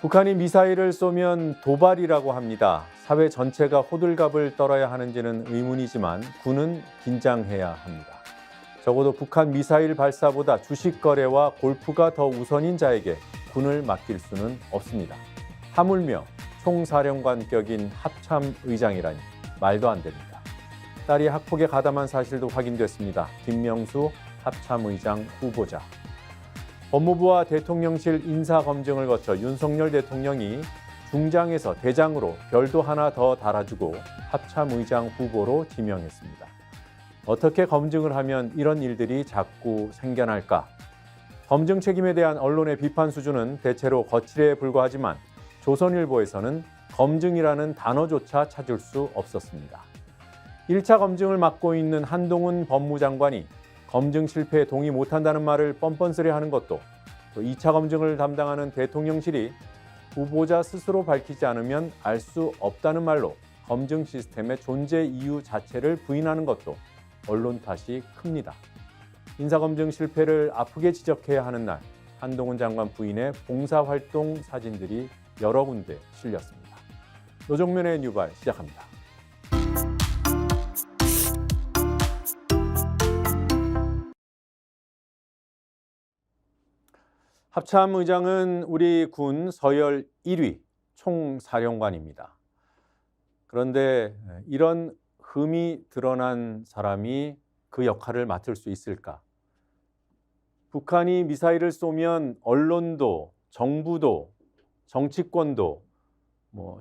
북한이 미사일을 쏘면 도발이라고 합니다. 사회 전체가 호들갑을 떨어야 하는지는 의문이지만 군은 긴장해야 합니다. 적어도 북한 미사일 발사보다 주식 거래와 골프가 더 우선인 자에게 군을 맡길 수는 없습니다. 하물며 총사령관격인 합참의장이라니 말도 안 됩니다. 딸이 학폭에 가담한 사실도 확인됐습니다. 김명수 합참의장 후보자. 법무부와 대통령실 인사검증을 거쳐 윤석열 대통령이 중장에서 대장으로 별도 하나 더 달아주고 합참의장 후보로 지명했습니다. 어떻게 검증을 하면 이런 일들이 자꾸 생겨날까? 검증 책임에 대한 언론의 비판 수준은 대체로 거칠에 불과하지만 조선일보에서는 검증이라는 단어조차 찾을 수 없었습니다. 1차 검증을 맡고 있는 한동훈 법무장관이 검증 실패에 동의 못한다는 말을 뻔뻔스레하는 것도, 또 2차 검증을 담당하는 대통령실이 후보자 스스로 밝히지 않으면 알 수 없다는 말로 검증 시스템의 존재 이유 자체를 부인하는 것도 언론 탓이 큽니다. 인사검증 실패를 아프게 지적해야 하는 날, 한동훈 장관 부인의 봉사활동 사진들이 여러 군데 실렸습니다. 노정면의 뉴발 시작합니다. 합참의장은 우리 군 서열 1위 총사령관입니다. 그런데 이런 흠이 드러난 사람이 그 역할을 맡을 수 있을까? 북한이 미사일을 쏘면 언론도, 정부도, 정치권도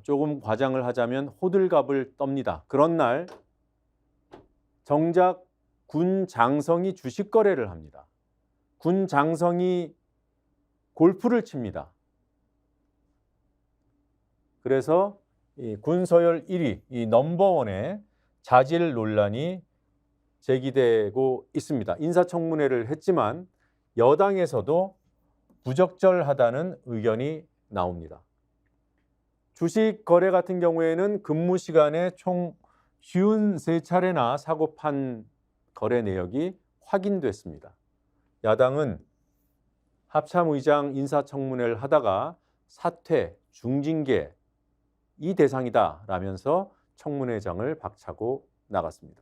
조금 과장을 하자면 호들갑을 떱니다. 그런 날 정작 군 장성이 주식 거래를 합니다. 군 장성이 골프를 칩니다. 그래서 이 군서열 1위, 이 넘버원의 자질 논란이 제기되고 있습니다. 인사청문회를 했지만 여당에서도 부적절하다는 의견이 나옵니다. 주식 거래 같은 경우에는 근무 시간에 총 53차례나 사고 판 거래 내역이 확인됐습니다. 야당은 합참의장 인사청문회를 하다가 사퇴, 중징계 이 대상이다라면서 청문회장을 박차고 나갔습니다.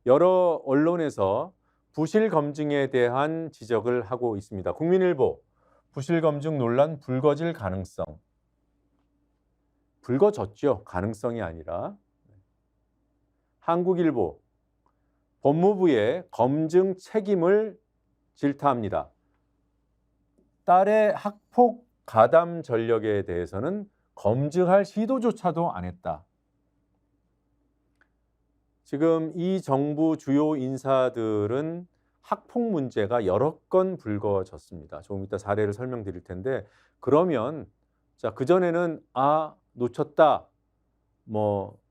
여러 언론에서 부실 검증에 대한 지적을 하고 있습니다. 국민일보, 부실 검증 논란 불거질 가능성. 불거졌죠. 가능성이 아니라. 한국일보, 법무부의 검증 책임을 질타합니다. 딸의 학폭 가담 전력에 대해서는 검증할 시도조차도 안 했다. 지금 이 정부 주요 인사들은 학폭 문제가 여러 건 불거졌습니다. 조금 이따 사례를 설명드릴 텐데, 그러면 그전에는 놓쳤다.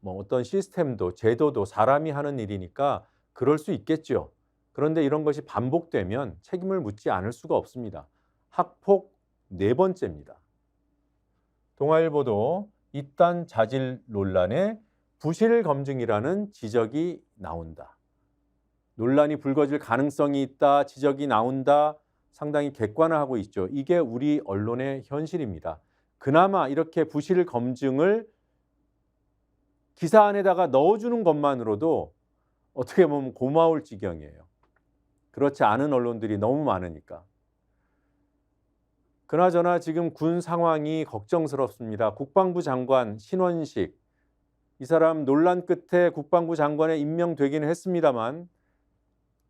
어떤 시스템도 제도도 사람이 하는 일이니까 그럴 수 있겠죠. 그런데 이런 것이 반복되면 책임을 묻지 않을 수가 없습니다. 학폭 4번째입니다. 동아일보도 이딴 자질 논란에 부실 검증이라는 지적이 나온다. 논란이 불거질 가능성이 있다, 지적이 나온다, 상당히 객관화하고 있죠. 이게 우리 언론의 현실입니다. 그나마 이렇게 부실 검증을 기사 안에다가 넣어주는 것만으로도 어떻게 보면 고마울 지경이에요. 그렇지 않은 언론들이 너무 많으니까. 그나저나 지금 군 상황이 걱정스럽습니다. 국방부 장관 신원식, 이 사람 논란 끝에 국방부 장관에 임명되기는 했습니다만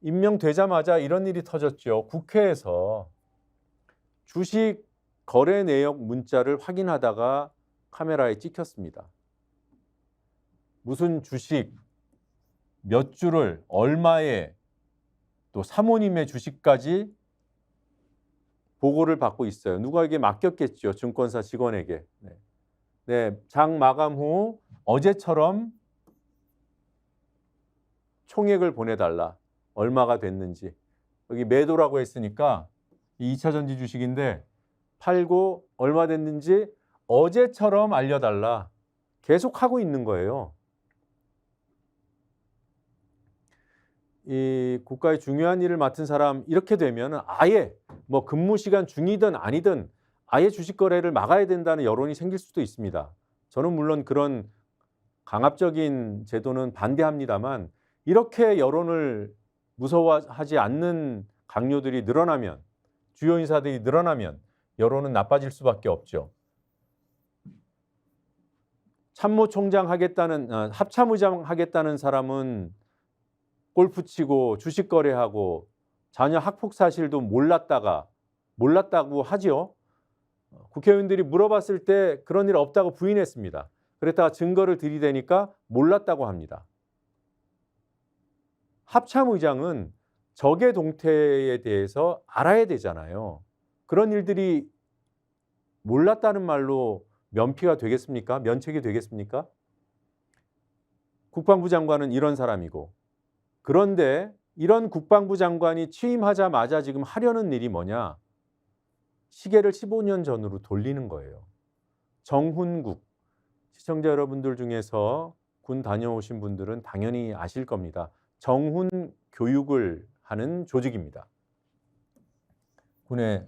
임명되자마자 이런 일이 터졌죠. 국회에서 주식 거래 내역 문자를 확인하다가 카메라에 찍혔습니다. 무슨 주식, 몇 주를, 얼마에, 또 사모님의 주식까지 보고를 받고 있어요. 누구에게 맡겼겠죠. 증권사 직원에게. 장 마감 후 어제처럼 총액을 보내달라. 얼마가 됐는지. 여기 매도라고 했으니까 이 2차전지 주식인데 팔고 얼마 됐는지 어제처럼 알려달라. 계속 하고 있는 거예요. 이 국가의 중요한 일을 맡은 사람 이렇게 되면 아예 근무 시간 중이든 아니든 아예 주식 거래를 막아야 된다는 여론이 생길 수도 있습니다. 저는 물론 그런 강압적인 제도는 반대합니다만 이렇게 여론을 무서워하지 않는 강요들이 늘어나면, 주요 인사들이 늘어나면 여론은 나빠질 수밖에 없죠. 참모총장 하겠다는 합참의장 하겠다는 사람은 골프 치고 주식 거래하고 자녀 학폭 사실도 몰랐다고 하죠. 국회의원들이 물어봤을 때 그런 일 없다고 부인했습니다. 그랬다가 증거를 들이대니까 몰랐다고 합니다. 합참의장은 적의 동태에 대해서 알아야 되잖아요. 그런 일들이 몰랐다는 말로 면피가 되겠습니까? 면책이 되겠습니까? 국방부 장관은 이런 사람이고, 그런데 이런 국방부 장관이 취임하자마자 지금 하려는 일이 뭐냐? 시계를 15년 전으로 돌리는 거예요. 정훈국, 시청자 여러분들 중에서 군 다녀오신 분들은 당연히 아실 겁니다. 정훈 교육을 하는 조직입니다. 군의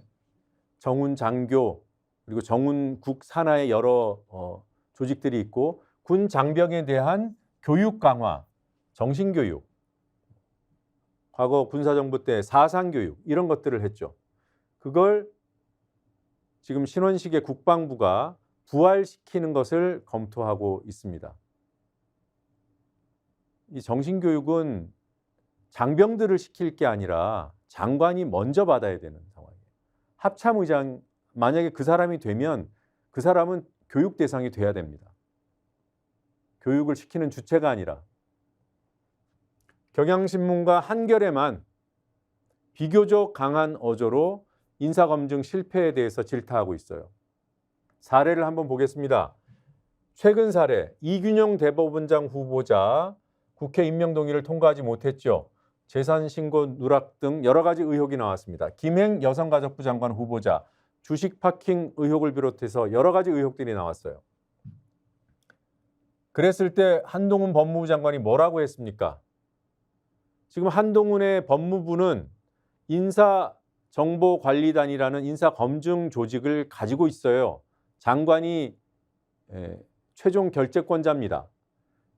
정훈 장교 그리고 정훈국 산하의 여러 조직들이 있고 군 장병에 대한 교육 강화, 정신교육, 과거 군사정부 때 사상교육 이런 것들을 했죠. 그걸 지금 신원식의 국방부가 부활시키는 것을 검토하고 있습니다. 이 정신교육은 장병들을 시킬 게 아니라 장관이 먼저 받아야 되는 상황이에요. 합참의장 만약에 그 사람이 되면 그 사람은 교육 대상이 돼야 됩니다. 교육을 시키는 주체가 아니라. 경향신문과 한겨레만 비교적 강한 어조로 인사검증 실패에 대해서 질타하고 있어요. 사례를 한번 보겠습니다. 최근 사례, 이균영 대법원장 후보자 국회 임명 동의를 통과하지 못했죠. 재산신고 누락 등 여러 가지 의혹이 나왔습니다. 김행 여성가족부 장관 후보자, 주식 파킹 의혹을 비롯해서 여러 가지 의혹들이 나왔어요. 그랬을 때 한동훈 법무부 장관이 뭐라고 했습니까? 지금 한동훈의 법무부는 인사정보관리단이라는 인사검증 조직을 가지고 있어요. 장관이 최종 결재권자입니다.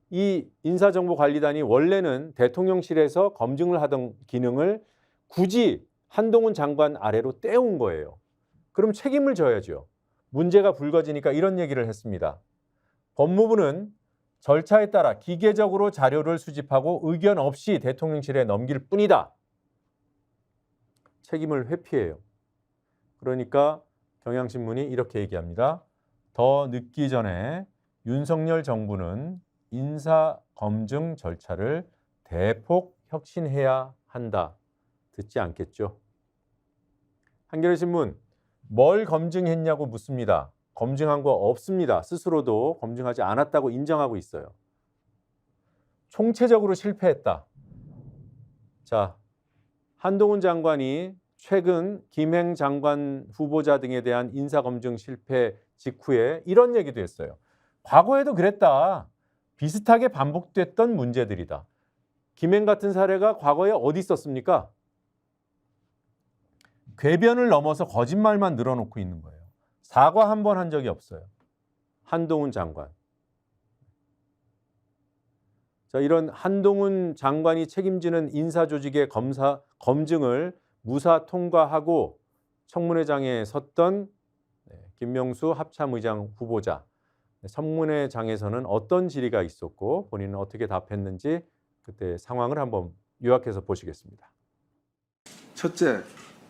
이 인사정보관리단이 원래는 대통령실에서 검증을 하던 기능을 굳이 한동훈 장관 아래로 떼온 거예요. 그럼 책임을 져야죠. 문제가 불거지니까 이런 얘기를 했습니다. 법무부는 절차에 따라 기계적으로 자료를 수집하고 의견 없이 대통령실에 넘길 뿐이다. 책임을 회피해요. 그러니까 경향신문이 이렇게 얘기합니다. 더 늦기 전에 윤석열 정부는 인사검증 절차를 대폭 혁신해야 한다. 듣지 않겠죠? 한겨레신문, 뭘 검증했냐고 묻습니다. 검증한 거 없습니다. 스스로도 검증하지 않았다고 인정하고 있어요. 총체적으로 실패했다. 자, 한동훈 장관이 최근 김행 장관 후보자 등에 대한 인사검증 실패 직후에 이런 얘기도 했어요. 과거에도 그랬다. 비슷하게 반복됐던 문제들이다. 김행 같은 사례가 과거에 어디 있었습니까? 궤변을 넘어서 거짓말만 늘어놓고 있는 거예요. 사과 한 번 한 적이 없어요. 한동훈 장관. 자, 이런 한동훈 장관이 책임지는 인사조직의 검증을 무사 통과하고 청문회장에 섰던 김명수 합참의장 후보자. 청문회장에서는 어떤 질의가 있었고 본인은 어떻게 답했는지 그때 상황을 한번 요약해서 보시겠습니다. 첫째,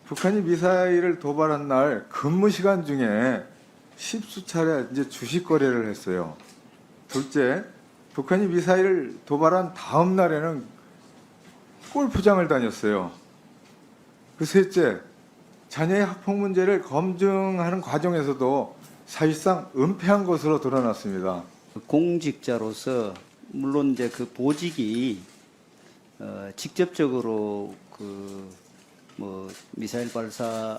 북한이 미사일을 도발한 날 근무 시간 중에 십수 차례 이제 주식 거래를 했어요. 둘째, 북한이 미사일을 도발한 다음 날에는 골프장을 다녔어요. 그 셋째, 자녀의 학폭 문제를 검증하는 과정에서도 사실상 은폐한 것으로 드러났습니다. 공직자로서 물론 이제 그 보직이 직접적으로 미사일 발사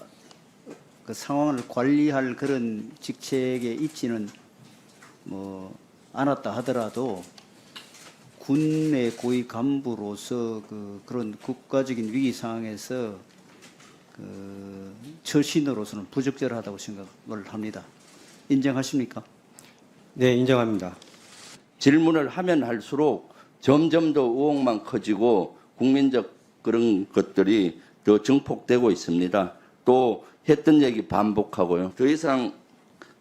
그 상황을 관리할 그런 직책에 있지는 않았다 하더라도 군의 고위 간부로서 그런 국가적인 위기 상황에서 처신으로서는 부적절하다고 생각을 합니다. 인정하십니까? 네, 인정합니다. 질문을 하면 할수록 점점 더 의혹만 커지고 국민적 그런 것들이 더 증폭되고 있습니다. 또 했던 얘기 반복하고요. 더 이상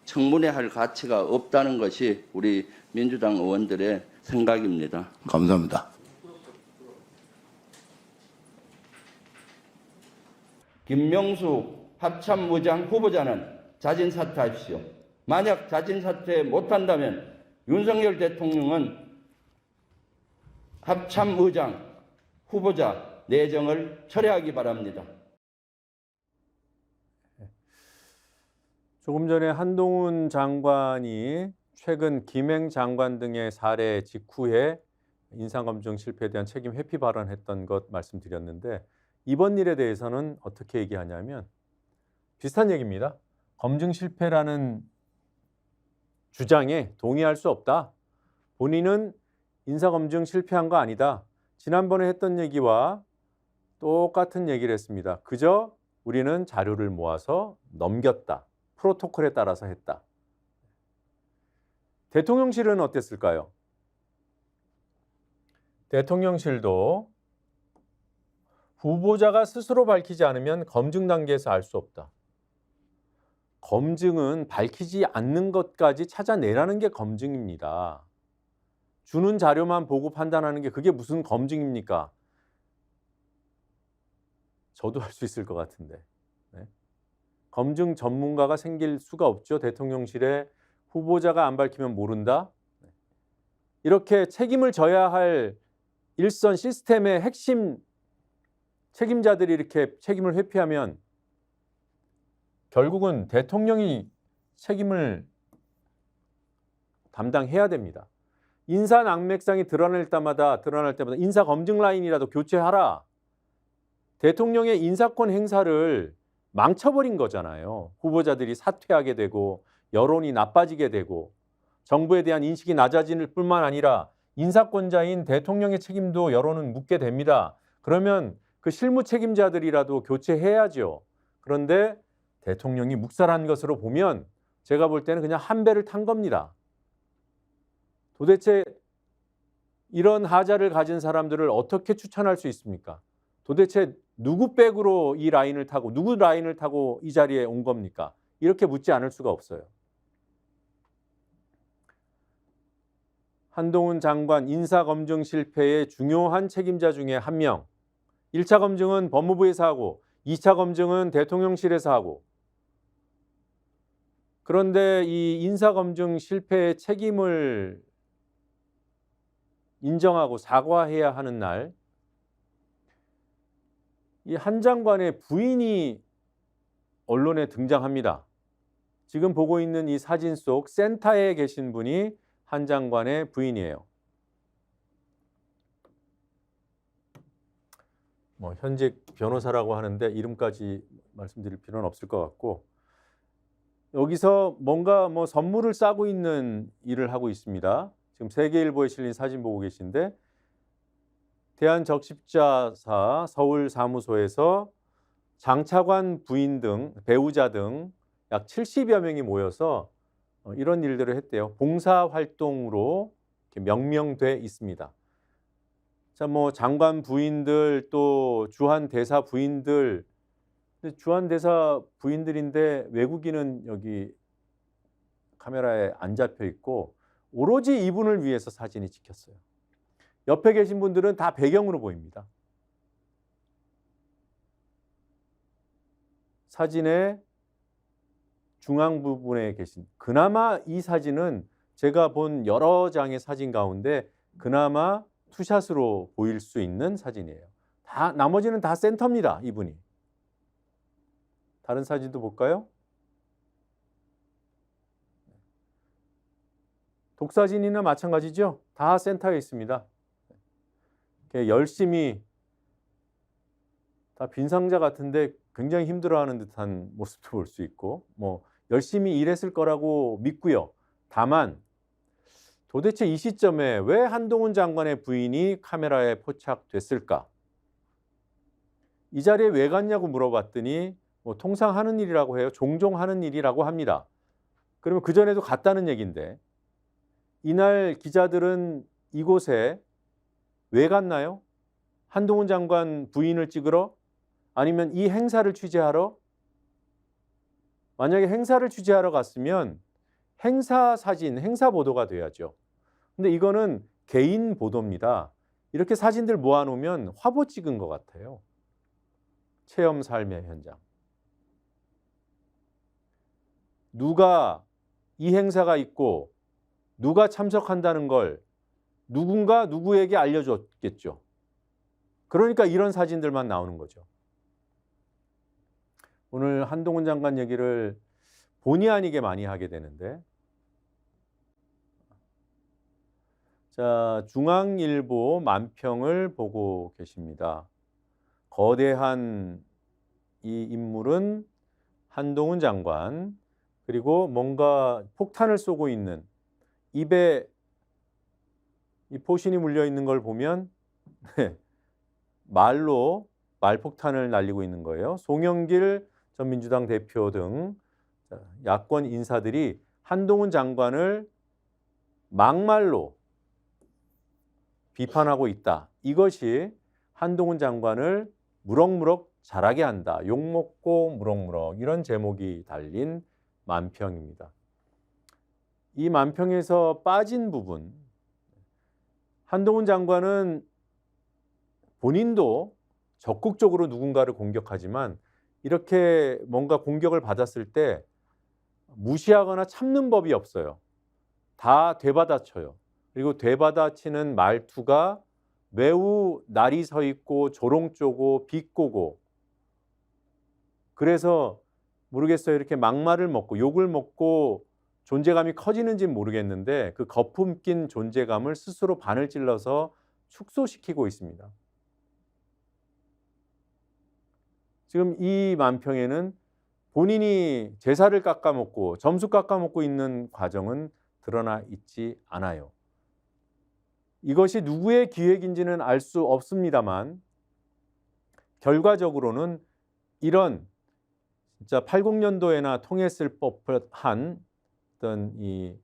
청문회 할 가치가 없다는 것이 우리 민주당 의원들의 생각입니다. 감사합니다. 김명수 합참의장 후보자는 자진 사퇴하십시오. 만약 자진 사퇴 못한다면 윤석열 대통령은 합참의장 후보자 내정을 철회하기 바랍니다. 조금 전에 한동훈 장관이 최근 김행 장관 등의 사례 직후에 인사검증 실패에 대한 책임 회피 발언했던 것 말씀드렸는데, 이번 일에 대해서는 어떻게 얘기하냐면 비슷한 얘기입니다. 검증 실패라는 주장에 동의할 수 없다. 본인은 인사검증 실패한 거 아니다. 지난번에 했던 얘기와 똑같은 얘기를 했습니다. 그저 우리는 자료를 모아서 넘겼다. 프로토콜에 따라서 했다. 대통령실은 어땠을까요? 대통령실도 후보자가 스스로 밝히지 않으면 검증 단계에서 알 수 없다. 검증은 밝히지 않는 것까지 찾아내라는 게 검증입니다. 주는 자료만 보고 판단하는 게 그게 무슨 검증입니까? 저도 할 수 있을 것 같은데. 네. 검증 전문가가 생길 수가 없죠. 대통령실에 후보자가 안 밝히면 모른다. 이렇게 책임을 져야 할 일선 시스템의 핵심 책임자들이 이렇게 책임을 회피하면 결국은 대통령이 책임을 담당해야 됩니다. 인사 낙맥상이 드러날 때마다 인사 검증 라인이라도 교체하라. 대통령의 인사권 행사를 망쳐버린 거잖아요. 후보자들이 사퇴하게 되고 여론이 나빠지게 되고 정부에 대한 인식이 낮아질 뿐만 아니라 인사권자인 대통령의 책임도 여론은 묻게 됩니다. 그러면 그 실무 책임자들이라도 교체해야죠. 그런데 대통령이 묵살한 것으로 보면 제가 볼 때는 그냥 한 배를 탄 겁니다. 도대체 이런 하자를 가진 사람들을 어떻게 추천할 수 있습니까? 도대체 누구 백으로 이 라인을 타고 누구 라인을 타고 이 자리에 온 겁니까? 이렇게 묻지 않을 수가 없어요. 한동훈 장관 인사검증 실패의 중요한 책임자 중에 한 명. 1차 검증은 법무부에서 하고 2차 검증은 대통령실에서 하고, 그런데 이 인사검증 실패의 책임을 인정하고 사과해야 하는 날, 이 한 장관의 부인이 언론에 등장합니다. 지금 보고 있는 이 사진 속 센터에 계신 분이 한 장관의 부인이에요. 현직 변호사라고 하는데 이름까지 말씀드릴 필요는 없을 것 같고, 여기서 뭔가 선물을 싸고 있는 일을 하고 있습니다. 지금 세계일보에 실린 사진 보고 계신데, 대한적십자사 서울 사무소에서 장차관 부인 등 배우자 등 약 70여 명이 모여서 이런 일들을 했대요. 봉사활동으로 명명돼 있습니다. 자, 장관 부인들 또 주한 대사 부인들, 근데 주한 대사 부인들인데 외국인은 여기 카메라에 안 잡혀 있고 오로지 이분을 위해서 사진이 찍혔어요. 옆에 계신 분들은 다 배경으로 보입니다. 사진의 중앙 부분에 계신, 그나마 이 사진은 제가 본 여러 장의 사진 가운데 그나마 투샷으로 보일 수 있는 사진이에요. 나머지는 다 센터입니다, 이분이. 다른 사진도 볼까요? 독사진이나 마찬가지죠. 다 센터에 있습니다. 열심히 다 빈상자 같은데 굉장히 힘들어하는 듯한 모습도 볼 수 있고, 열심히 일했을 거라고 믿고요. 다만 도대체 이 시점에 왜 한동훈 장관의 부인이 카메라에 포착됐을까? 이 자리에 왜 갔냐고 물어봤더니 뭐 통상 하는 일이라고 해요. 종종 하는 일이라고 합니다. 그러면 그전에도 갔다는 얘기인데 이날 기자들은 이곳에 왜 갔나요? 한동훈 장관 부인을 찍으러? 아니면 이 행사를 취재하러? 만약에 행사를 취재하러 갔으면 행사 사진, 행사 보도가 돼야죠. 근데 이거는 개인 보도입니다. 이렇게 사진들 모아놓으면 화보 찍은 것 같아요. 체험 삶의 현장. 누가 이 행사가 있고 누가 참석한다는 걸 누군가 누구에게 알려줬겠죠. 그러니까 이런 사진들만 나오는 거죠. 오늘 한동훈 장관 얘기를 본의 아니게 많이 하게 되는데, 자, 중앙일보 만평을 보고 계십니다. 거대한 이 인물은 한동훈 장관, 그리고 뭔가 폭탄을 쏘고 있는, 입에 이 포신이 물려 있는 걸 보면 말로 말폭탄을 날리고 있는 거예요. 송영길 전 민주당 대표 등 야권 인사들이 한동훈 장관을 막말로 비판하고 있다. 이것이 한동훈 장관을 무럭무럭 자라게 한다. 욕먹고 무럭무럭, 이런 제목이 달린 만평입니다. 이 만평에서 빠진 부분, 한동훈 장관은 본인도 적극적으로 누군가를 공격하지만 이렇게 뭔가 공격을 받았을 때 무시하거나 참는 법이 없어요. 다 되받아쳐요. 그리고 되받아치는 말투가 매우 날이 서 있고 조롱조고 비꼬고, 그래서 모르겠어요. 이렇게 막말을 먹고 욕을 먹고 존재감이 커지는지는 모르겠는데 그 거품 낀 존재감을 스스로 바늘 찔러서 축소시키고 있습니다. 지금 이 만평에는 본인이 제사를 깎아먹고 점수 깎아먹고 있는 과정은 드러나 있지 않아요. 이것이 누구의 기획인지는 알 수 없습니다만 결과적으로는 이런 진짜 80년도에나 통했을 법한 어떤 이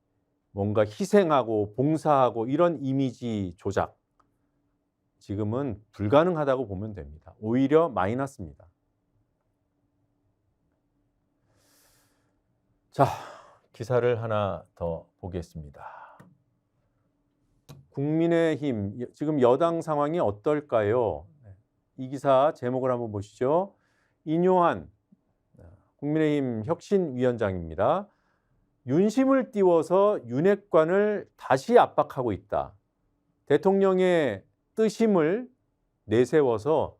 뭔가 희생하고 봉사하고 이런 이미지 조작, 지금은 불가능하다고 보면 됩니다. 오히려 마이너스입니다. 자, 기사를 하나 더 보겠습니다. 국민의힘, 지금 여당 상황이 어떨까요? 이 기사 제목을 한번 보시죠. 인요한 국민의힘 혁신위원장입니다. 윤심을 띄워서 윤핵관을 다시 압박하고 있다. 대통령의 뜻임을 내세워서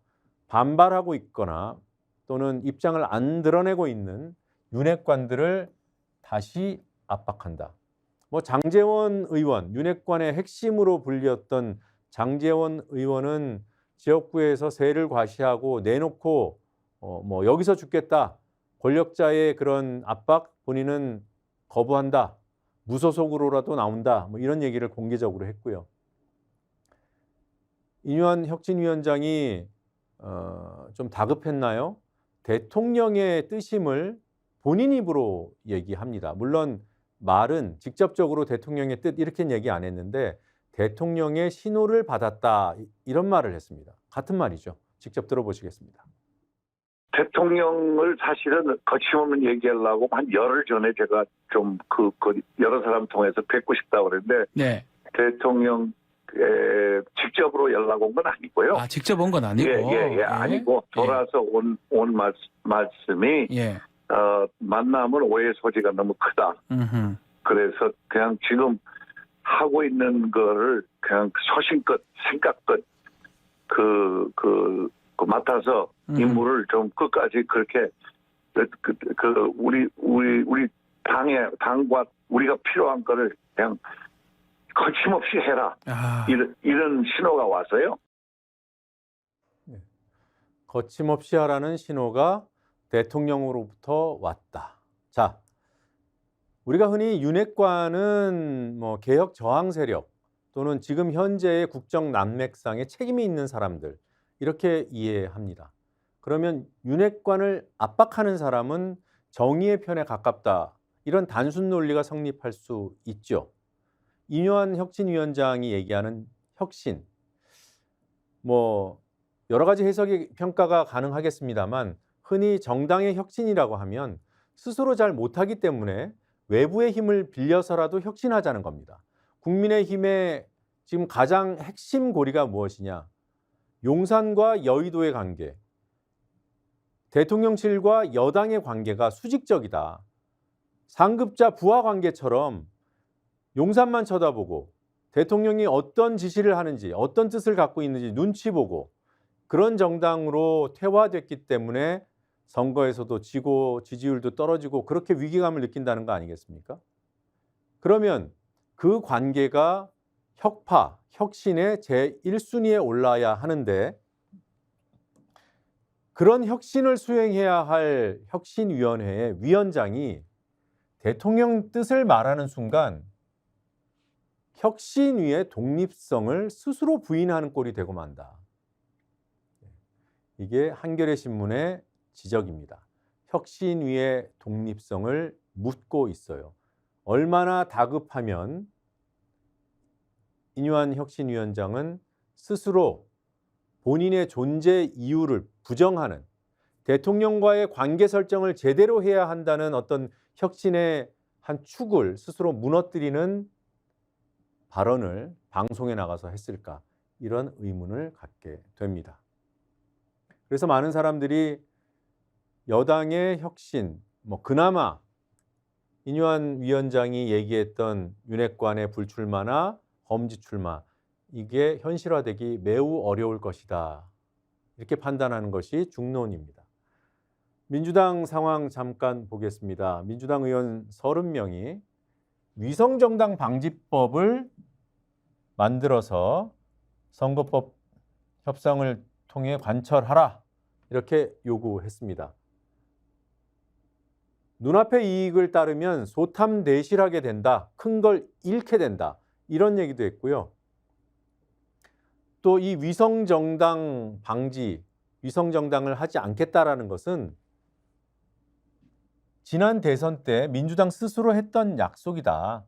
반발하고 있거나 또는 입장을 안 드러내고 있는 윤핵관들을 다시 압박한다. 뭐 장제원 의원, 윤핵관의 핵심으로 불렸던 장제원 의원은 지역구에서 세를 과시하고 내놓고 뭐 여기서 죽겠다, 권력자의 그런 압박 본인은 거부한다, 무소속으로라도 나온다, 뭐 이런 얘기를 공개적으로 했고요. 인요한 혁신위원장이 좀 다급했나요? 대통령의 뜻임을 본인 입으로 얘기합니다. 물론 말은 직접적으로 대통령의 뜻 이렇게 얘기 안 했는데 대통령의 신호를 받았다, 이런 말을 했습니다. 같은 말이죠. 직접 들어보시겠습니다. 대통령을 사실은 거침없는 얘기하려고 한 열흘 전에 제가 좀 여러 사람 통해서 뵙고 싶다고 그랬는데 네. 대통령 직접으로 연락 온 건 아니고요. 아, 직접 온 건 아니고. 예. 아니고 돌아서 온 말씀이 예. 만남은 오해 소지가 너무 크다. 음흠. 그래서 그냥 지금 하고 있는 거를 그냥 소신껏 생각껏 맡아서 임무를 좀 끝까지 그렇게 우리 당과 우리가 필요한 거를 그냥 거침없이 해라. 아. 이런 신호가 와서요. 거침없이 하라는 신호가 대통령으로부터 왔다. 자, 우리가 흔히 윤핵관은 뭐 개혁 저항 세력 또는 지금 현재의 국정 난맥상에 책임이 있는 사람들, 이렇게 이해합니다. 그러면 윤핵관을 압박하는 사람은 정의의 편에 가깝다. 이런 단순 논리가 성립할 수 있죠. 이뇨한 혁신위원장이 얘기하는 혁신, 뭐 여러 가지 해석이 평가가 가능하겠습니다만 흔히 정당의 혁신이라고 하면 스스로 잘 못하기 때문에 외부의 힘을 빌려서라도 혁신하자는 겁니다. 국민의힘의 지금 가장 핵심 고리가 무엇이냐? 용산과 여의도의 관계, 대통령실과 여당의 관계가 수직적이다. 상급자 부하 관계처럼 용산만 쳐다보고 대통령이 어떤 지시를 하는지, 어떤 뜻을 갖고 있는지 눈치 보고 그런 정당으로 퇴화됐기 때문에 선거에서도 지고 지지율도 떨어지고 그렇게 위기감을 느낀다는 거 아니겠습니까? 그러면 그 관계가 혁파, 혁신의 제1순위에 올라야 하는데 그런 혁신을 수행해야 할 혁신위원회의 위원장이 대통령 뜻을 말하는 순간 혁신위의 독립성을 스스로 부인하는 꼴이 되고 만다. 이게 한겨레 신문의 지적입니다. 혁신위의 독립성을 묻고 있어요. 얼마나 다급하면 이뇨한 혁신위원장은 스스로 본인의 존재 이유를 부정하는 대통령과의 관계 설정을 제대로 해야 한다는 어떤 혁신의 한 축을 스스로 무너뜨리는 발언을 방송에 나가서 했을까? 이런 의문을 갖게 됩니다. 그래서 많은 사람들이 여당의 혁신, 그나마 이뇨한 위원장이 얘기했던 윤핵관의 불출마나 범지 출마, 이게 현실화되기 매우 어려울 것이다. 이렇게 판단하는 것이 중론입니다. 민주당 상황 잠깐 보겠습니다. 민주당 의원 30명이 위성정당 방지법을 만들어서 선거법 협상을 통해 관철하라. 이렇게 요구했습니다. 눈앞의 이익을 따르면 소탐대실하게 된다. 큰 걸 잃게 된다. 이런 얘기도 했고요. 또 이 위성정당 방지, 위성정당을 하지 않겠다라는 것은 지난 대선 때 민주당 스스로 했던 약속이다.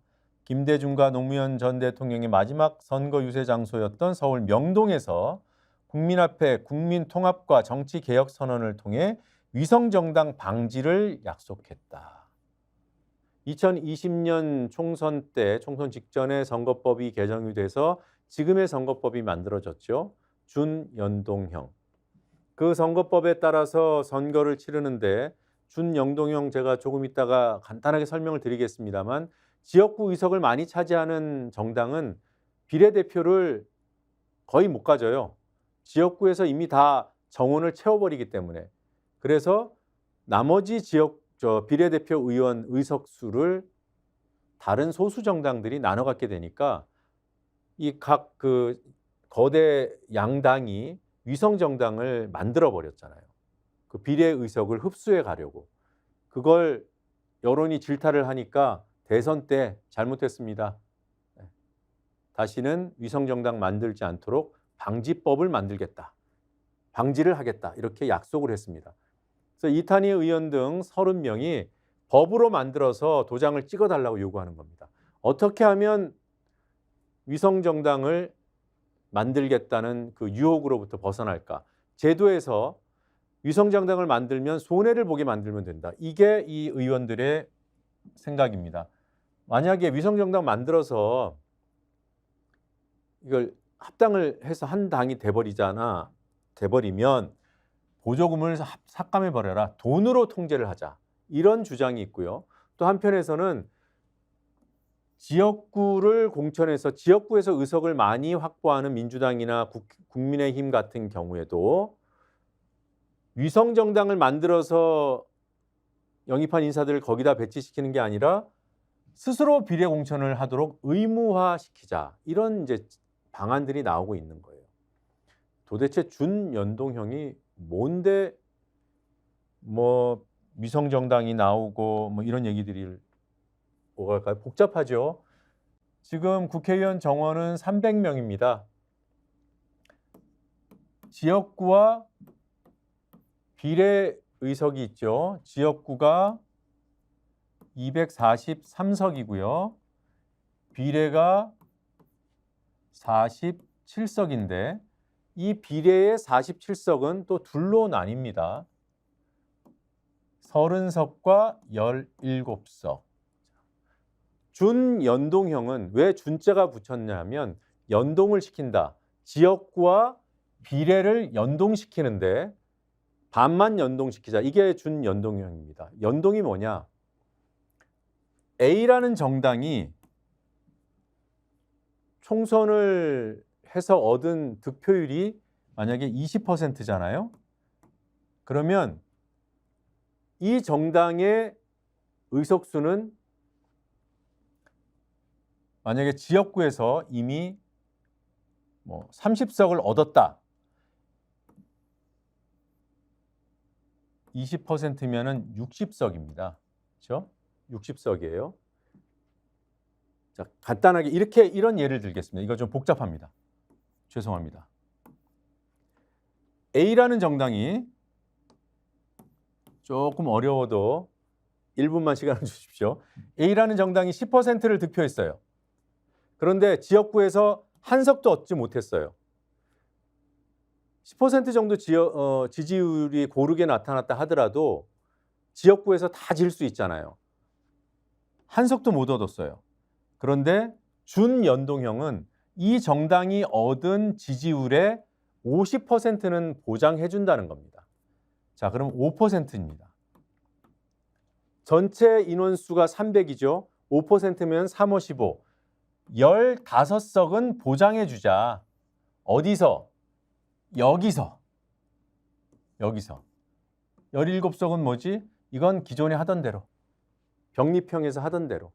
김대중과 노무현 전 대통령의 마지막 선거 유세 장소였던 서울 명동에서 국민 앞에 국민 통합과 정치 개혁 선언을 통해 위성정당 방지를 약속했다. 2020년 총선 때, 총선 직전에 선거법이 개정이 돼서 지금의 선거법이 만들어졌죠. 준연동형. 그 선거법에 따라서 선거를 치르는데 준연동형 제가 조금 있다가 간단하게 설명을 드리겠습니다만 지역구 의석을 많이 차지하는 정당은 비례대표를 거의 못 가져요. 지역구에서 이미 다 정원을 채워버리기 때문에. 그래서 나머지 비례대표 의원 의석수를 다른 소수 정당들이 나눠 갖게 되니까 이 각 그 거대 양당이 위성 정당을 만들어 버렸잖아요. 그 비례 의석을 흡수해 가려고. 그걸 여론이 질타를 하니까 대선 때 잘못했습니다. 다시는 위성 정당 만들지 않도록 방지법을 만들겠다. 방지를 하겠다. 이렇게 약속을 했습니다. 그래서 이탄희 의원 등 30명이 법으로 만들어서 도장을 찍어달라고 요구하는 겁니다. 어떻게 하면 위성정당을 만들겠다는 그 유혹으로부터 벗어날까? 제도에서 위성정당을 만들면 손해를 보게 만들면 된다. 이게 이 의원들의 생각입니다. 만약에 위성정당 만들어서 이걸 합당을 해서 한 당이 돼버리면 보조금을 삭감해 버려라. 돈으로 통제를 하자. 이런 주장이 있고요. 또 한편에서는 지역구를 공천해서 지역구에서 의석을 많이 확보하는 민주당이나 국민의힘 같은 경우에도 위성정당을 만들어서 영입한 인사들을 거기다 배치시키는 게 아니라 스스로 비례 공천을 하도록 의무화시키자. 이런 이제 방안들이 나오고 있는 거예요. 도대체 준연동형이 뭔데 위성정당이 나오고 이런 얘기들이 오갈까요? 복잡하죠. 지금 국회의원 정원은 300명입니다. 지역구와 비례 의석이 있죠. 지역구가 243석이고요. 비례가 47석인데 이 비례의 47석은 또 둘로 나뉩니다. 30석과 17석. 준연동형은 왜 준자가 붙였냐면 연동을 시킨다. 지역구와 비례를 연동시키는데 반만 연동시키자. 이게 준연동형입니다. 연동이 뭐냐? A라는 정당이 총선을 해서 얻은 득표율이 만약에 20%잖아요. 그러면 이 정당의 의석수는 만약에 지역구에서 이미 30석을 얻었다. 20%면은 60석입니다. 그렇죠? 60석이에요. 자, 간단하게 이런 예를 들겠습니다. 이거 좀 복잡합니다. 죄송합니다. A라는 정당이 조금 어려워도 1분만 시간을 주십시오. A라는 정당이 10%를 득표했어요. 그런데 지역구에서 한 석도 얻지 못했어요. 10% 정도 지지율이 고르게 나타났다 하더라도 지역구에서 다 질 수 있잖아요. 한 석도 못 얻었어요. 그런데 준연동형은 이 정당이 얻은 지지율의 50%는 보장해 준다는 겁니다. 자, 그럼 5%입니다. 전체 인원수가 300이죠. 5%면 3, 5, 15. 15석은 보장해 주자. 어디서? 여기서. 17석은 뭐지? 이건 기존에 하던 대로. 병립형에서 하던 대로.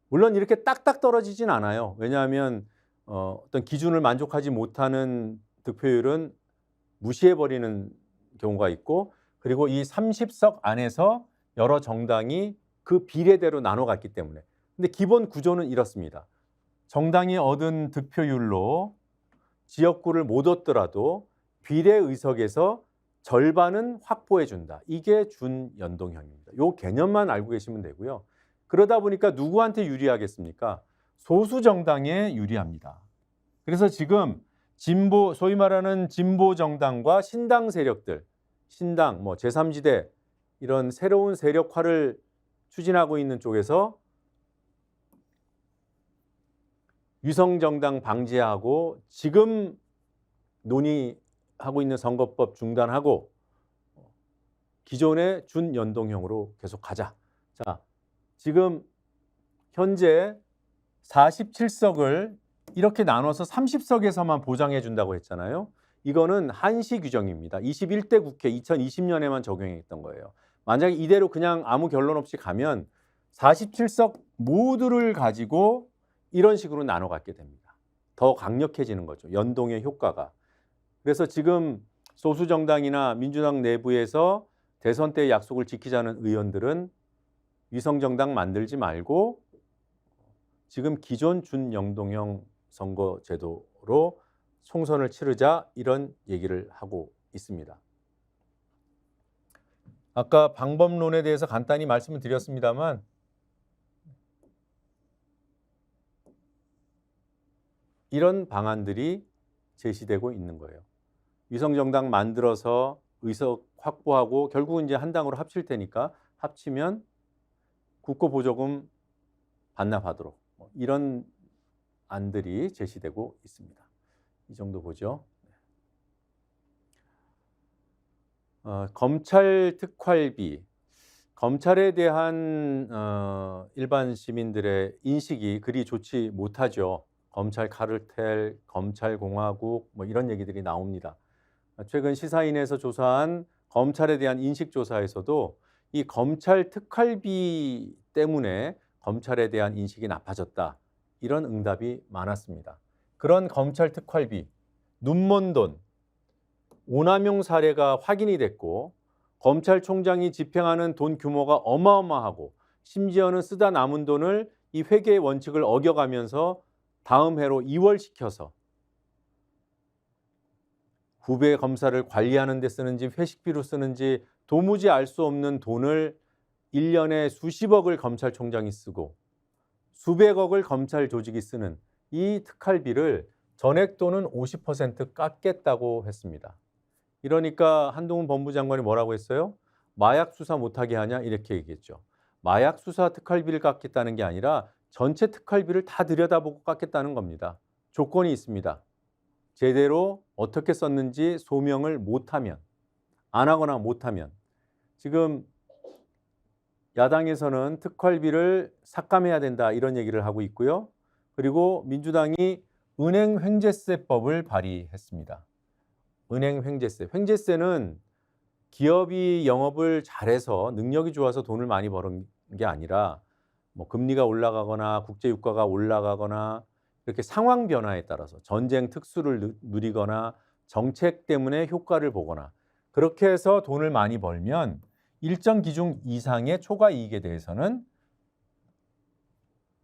물론 이렇게 딱딱 떨어지진 않아요. 왜냐하면 어떤 기준을 만족하지 못하는 득표율은 무시해버리는 경우가 있고, 그리고 이 30석 안에서 여러 정당이 그 비례대로 나눠갔기 때문에. 근데 기본 구조는 이렇습니다. 정당이 얻은 득표율로 지역구를 못 얻더라도 비례 의석에서 절반은 확보해 준다. 이게 준연동형입니다. 이 개념만 알고 계시면 되고요. 그러다 보니까 누구한테 유리하겠습니까? 소수 정당에 유리합니다. 그래서 지금 진보, 소위 말하는 진보 정당과 신당 세력들, 신당, 제3지대 이런 새로운 세력화를 추진하고 있는 쪽에서 위성정당 방지하고 지금 논의하고 있는 선거법 중단하고 기존의 준연동형으로 계속 가자. 자, 지금 현재 47석을 이렇게 나눠서 30석에서만 보장해 준다고 했잖아요. 이거는 한시 규정입니다. 21대 국회 2020년에만 적용했던 거예요. 만약에 이대로 그냥 아무 결론 없이 가면 47석 모두를 가지고 이런 식으로 나눠 갖게 됩니다. 더 강력해지는 거죠. 연동의 효과가. 그래서 지금 소수정당이나 민주당 내부에서 대선 때 약속을 지키자는 의원들은 위성정당 만들지 말고 지금 기존 준연동형 선거제도로 총선을 치르자, 이런 얘기를 하고 있습니다. 아까 방법론에 대해서 간단히 말씀을 드렸습니다만 이런 방안들이 제시되고 있는 거예요. 위성정당 만들어서 의석 확보하고 결국은 이제 한 당으로 합칠 테니까 합치면 국고보조금 반납하도록, 이런 안들이 제시되고 있습니다. 이 정도 보죠. 검찰 특활비, 검찰에 대한 일반 시민들의 인식이 그리 좋지 못하죠. 검찰 카르텔, 검찰 공화국 이런 얘기들이 나옵니다. 최근 시사인에서 조사한 검찰에 대한 인식 조사에서도 이 검찰 특활비 때문에 검찰에 대한 인식이 나빠졌다, 이런 응답이 많았습니다. 그런 검찰 특활비, 눈먼 돈, 오남용 사례가 확인이 됐고 검찰총장이 집행하는 돈 규모가 어마어마하고 심지어는 쓰다 남은 돈을 이 회계의 원칙을 어겨가면서 다음 해로 이월시켜서 후배 검사를 관리하는 데 쓰는지 회식비로 쓰는지 도무지 알 수 없는 돈을 1년에 수십억을 검찰총장이 쓰고 수백억을 검찰 조직이 쓰는 이 특활비를 전액 또는 50% 깎겠다고 했습니다. 이러니까 한동훈 법무장관이 뭐라고 했어요? 마약 수사 못하게 하냐 이렇게 얘기했죠. 마약 수사 특활비를 깎겠다는 게 아니라 전체 특활비를 다 들여다보고 깎겠다는 겁니다. 조건이 있습니다. 제대로 어떻게 썼는지 소명을 못하면, 안 하거나 못하면. 지금 야당에서는 특활비를 삭감해야 된다 이런 얘기를 하고 있고요. 그리고 민주당이 은행횡재세법을 발의했습니다. 은행횡재세. 횡재세는 기업이 영업을 잘해서 능력이 좋아서 돈을 많이 버는 게 아니라 뭐 금리가 올라가거나 국제 유가가 올라가거나 이렇게 상황 변화에 따라서 전쟁 특수를 누리거나 정책 때문에 효과를 보거나 그렇게 해서 돈을 많이 벌면 일정 기준 이상의 초과 이익에 대해서는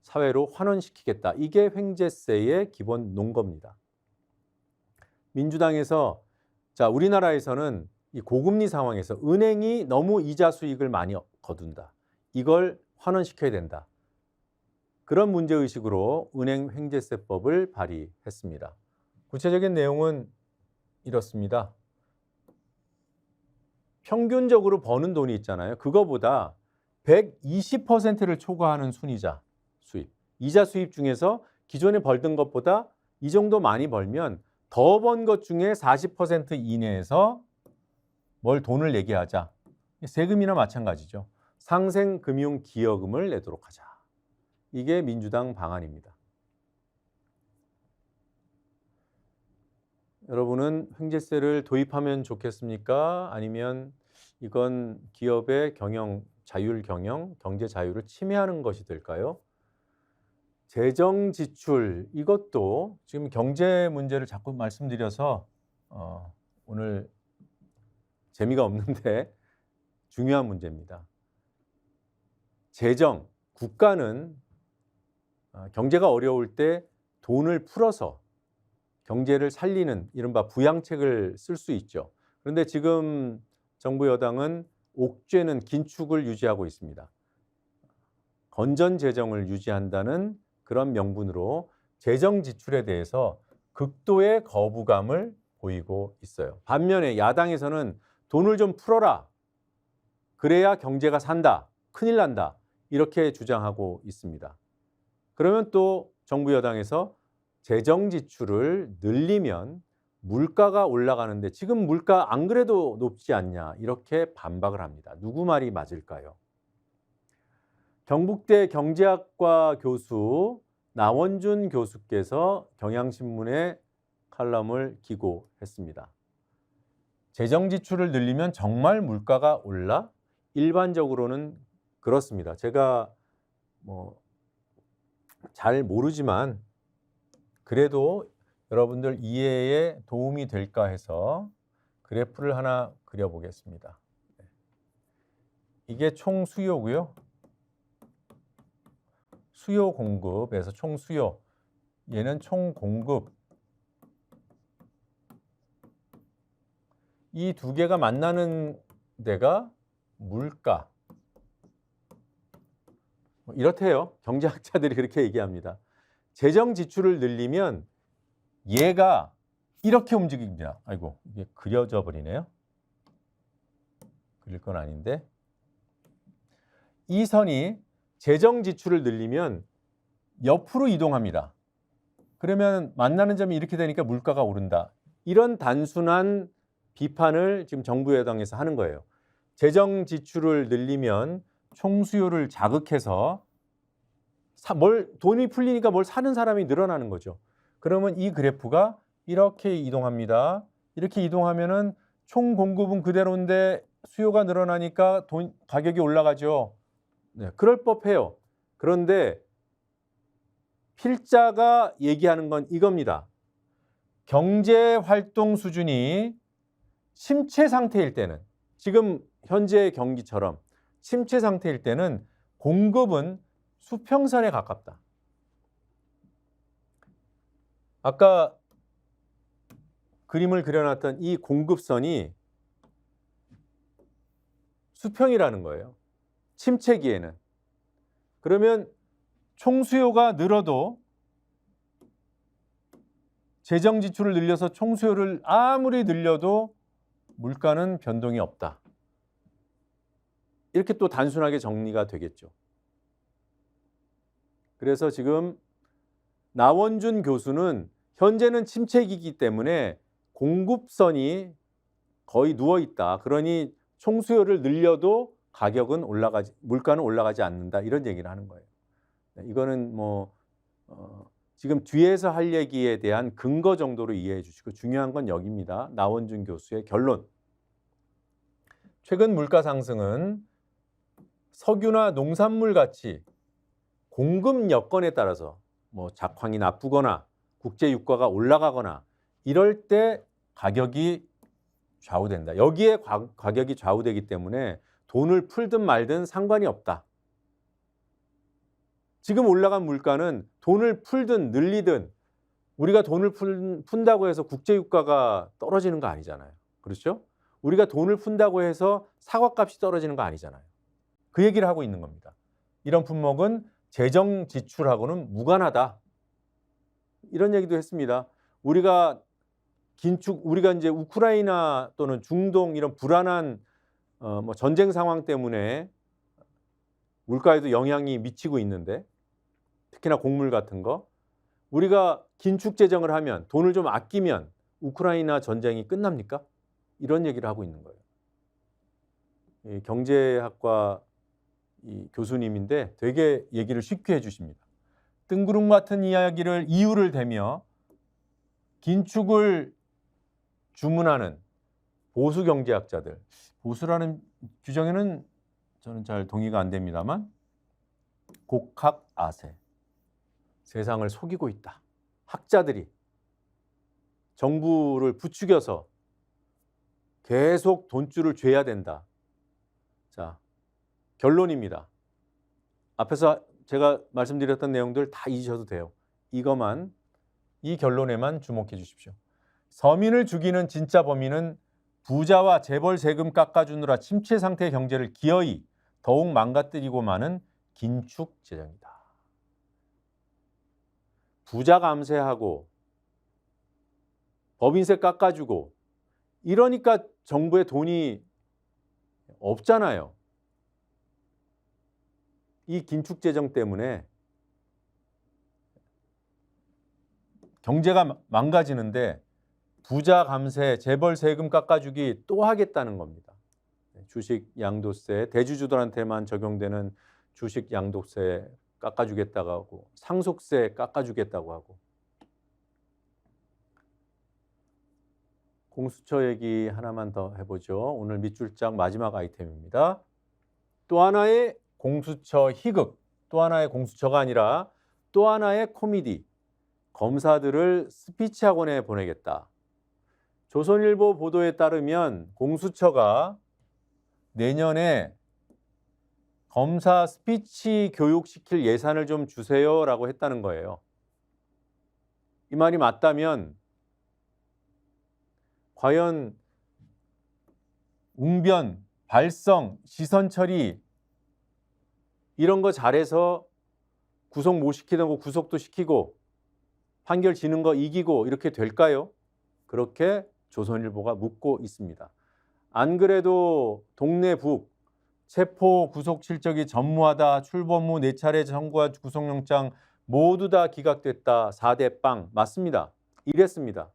사회로 환원시키겠다. 이게 횡재세의 기본 논거입니다. 민주당에서 자, 우리나라에서는 이 고금리 상황에서 은행이 너무 이자 수익을 많이 거둔다. 이걸 환원시켜야 된다. 그런 문제의식으로 은행횡재세법을 발의했습니다. 구체적인 내용은 이렇습니다. 평균적으로 버는 돈이 있잖아요. 그거보다 120%를 초과하는 순이자 수입. 이자 수입 중에서 기존에 벌던 것보다 이 정도 많이 벌면 더 번 것 중에 40% 이내에서 뭘 돈을 내게 하자. 세금이나 마찬가지죠. 상생금융기여금을 내도록 하자. 이게 민주당 방안입니다. 여러분은 횡재세를 도입하면 좋겠습니까? 아니면 이건 기업의 경영, 자율 경영, 경제 자유를 침해하는 것이 될까요? 재정 지출, 이것도 지금 경제 문제를 자꾸 말씀드려서 오늘 재미가 없는데 중요한 문제입니다. 재정, 국가는 경제가 어려울 때 돈을 풀어서 경제를 살리는 이른바 부양책을 쓸 수 있죠. 그런데 지금 정부 여당은 옥죄는 긴축을 유지하고 있습니다. 건전 재정을 유지한다는 그런 명분으로 재정 지출에 대해서 극도의 거부감을 보이고 있어요. 반면에 야당에서는 돈을 좀 풀어라. 그래야 경제가 산다. 큰일 난다. 이렇게 주장하고 있습니다. 그러면 또 정부 여당에서 재정 지출을 늘리면 물가가 올라가는데 지금 물가 안 그래도 높지 않냐 이렇게 반박을 합니다. 누구 말이 맞을까요? 경북대 경제학과 교수 나원준 교수께서 경향신문에 칼럼을 기고했습니다. 재정 지출을 늘리면 정말 물가가 올라? 일반적으로는 그렇습니다. 제가 잘 모르지만 그래도 여러분들 이해에 도움이 될까 해서 그래프를 하나 그려보겠습니다. 이게 총 수요고요. 수요 공급에서 총 수요. 얘는 총 공급. 이 두 개가 만나는 데가 물가. 이렇대요. 경제학자들이 그렇게 얘기합니다. 재정 지출을 늘리면 얘가 이렇게 움직입니다. 아이고, 이게 그려져 버리네요. 그릴 건 아닌데. 이 선이 재정 지출을 늘리면 옆으로 이동합니다. 그러면 만나는 점이 이렇게 되니까 물가가 오른다. 이런 단순한 비판을 지금 정부 여당에서 하는 거예요. 재정 지출을 늘리면 총수요를 자극해서 돈이 풀리니까 뭘 사는 사람이 늘어나는 거죠. 그러면 이 그래프가 이렇게 이동합니다. 이렇게 이동하면은 총 공급은 그대로인데 수요가 늘어나니까 가격이 올라가죠. 네, 그럴 법해요. 그런데 필자가 얘기하는 건 이겁니다. 경제 활동 수준이 침체 상태일 때는 지금 현재 경기처럼 침체 상태일 때는 공급은 수평선에 가깝다. 아까 그림을 그려놨던 이 공급선이 수평이라는 거예요. 침체기에는. 그러면 총수요가 늘어도 재정 지출을 늘려서 총수요를 아무리 늘려도 물가는 변동이 없다. 이렇게 또 단순하게 정리가 되겠죠. 그래서 지금 나원준 교수는 현재는 침체기이기 때문에 공급선이 거의 누워 있다. 그러니 총수요를 늘려도 물가는 올라가지 않는다. 이런 얘기를 하는 거예요. 이거는 지금 뒤에서 할 얘기에 대한 근거 정도로 이해해 주시고, 중요한 건 여기입니다. 나원준 교수의 결론. 최근 물가 상승은 석유나 농산물 같이 공급 여건에 따라서 작황이 나쁘거나 국제 유가가 올라가거나 이럴 때 가격이 좌우된다. 여기에 가격이 좌우되기 때문에 돈을 풀든 말든 상관이 없다. 지금 올라간 물가는 돈을 풀든 늘리든 우리가 돈을 푼다고 해서 국제 유가가 떨어지는 거 아니잖아요. 그렇죠? 우리가 돈을 푼다고 해서 사과값이 떨어지는 거 아니잖아요. 그 얘기를 하고 있는 겁니다. 이런 품목은 재정 지출하고는 무관하다. 이런 얘기도 했습니다. 우리가 이제 우크라이나 또는 중동 이런 불안한 전쟁 상황 때문에 물가에도 영향이 미치고 있는데, 특히나 곡물 같은 거, 우리가 긴축 재정을 하면, 돈을 좀 아끼면 우크라이나 전쟁이 끝납니까? 이런 얘기를 하고 있는 거예요. 이 경제학과 이 교수님인데 되게 얘기를 쉽게 해주십니다. 뜬구름 같은 이유를 대며 긴축을 주문하는 보수 경제학자들, 보수라는 규정에는 저는 잘 동의가 안 됩니다만, 곡학아세, 세상을 속이고 있다. 학자들이 정부를 부추겨서 계속 돈줄을 죄야 된다. 자, 결론입니다. 앞에서 제가 말씀드렸던 내용들 다 잊으셔도 돼요. 이 결론에만 주목해 주십시오. 서민을 죽이는 진짜 범인은 부자와 재벌 세금 깎아주느라 침체 상태의 경제를 기어이 더욱 망가뜨리고 마는 긴축 재정이다. 부자 감세하고 법인세 깎아주고 이러니까 정부에 돈이 없잖아요. 이 긴축 재정 때문에 경제가 망가지는데 부자 감세, 재벌 세금 깎아주기 또 하겠다는 겁니다. 주식 양도세, 대주주들한테만 적용되는 주식 양도세 깎아주겠다고 하고, 상속세 깎아주겠다고 하고. 공수처 얘기 하나만 더 해보죠. 오늘 밑줄짝 마지막 아이템입니다. 또 하나의 공수처 희극, 또 하나의 공수처가 아니라 또 하나의 코미디. 검사들을 스피치 학원에 보내겠다. 조선일보 보도에 따르면 공수처가 내년에 검사 스피치 교육시킬 예산을 좀 주세요라고 했다는 거예요. 이 말이 맞다면 과연 웅변, 발성, 시선 처리 이런 거 잘해서 구속 못 시키던 거 구속도 시키고 판결 지는 거 이기고 이렇게 될까요? 그렇게 조선일보가 묻고 있습니다. 안 그래도 동네 북 체포 구속 실적이 전무하다, 출범 후 4차례 청구한 구속영장 모두 다 기각됐다. 4대 빵. 맞습니다. 이랬습니다.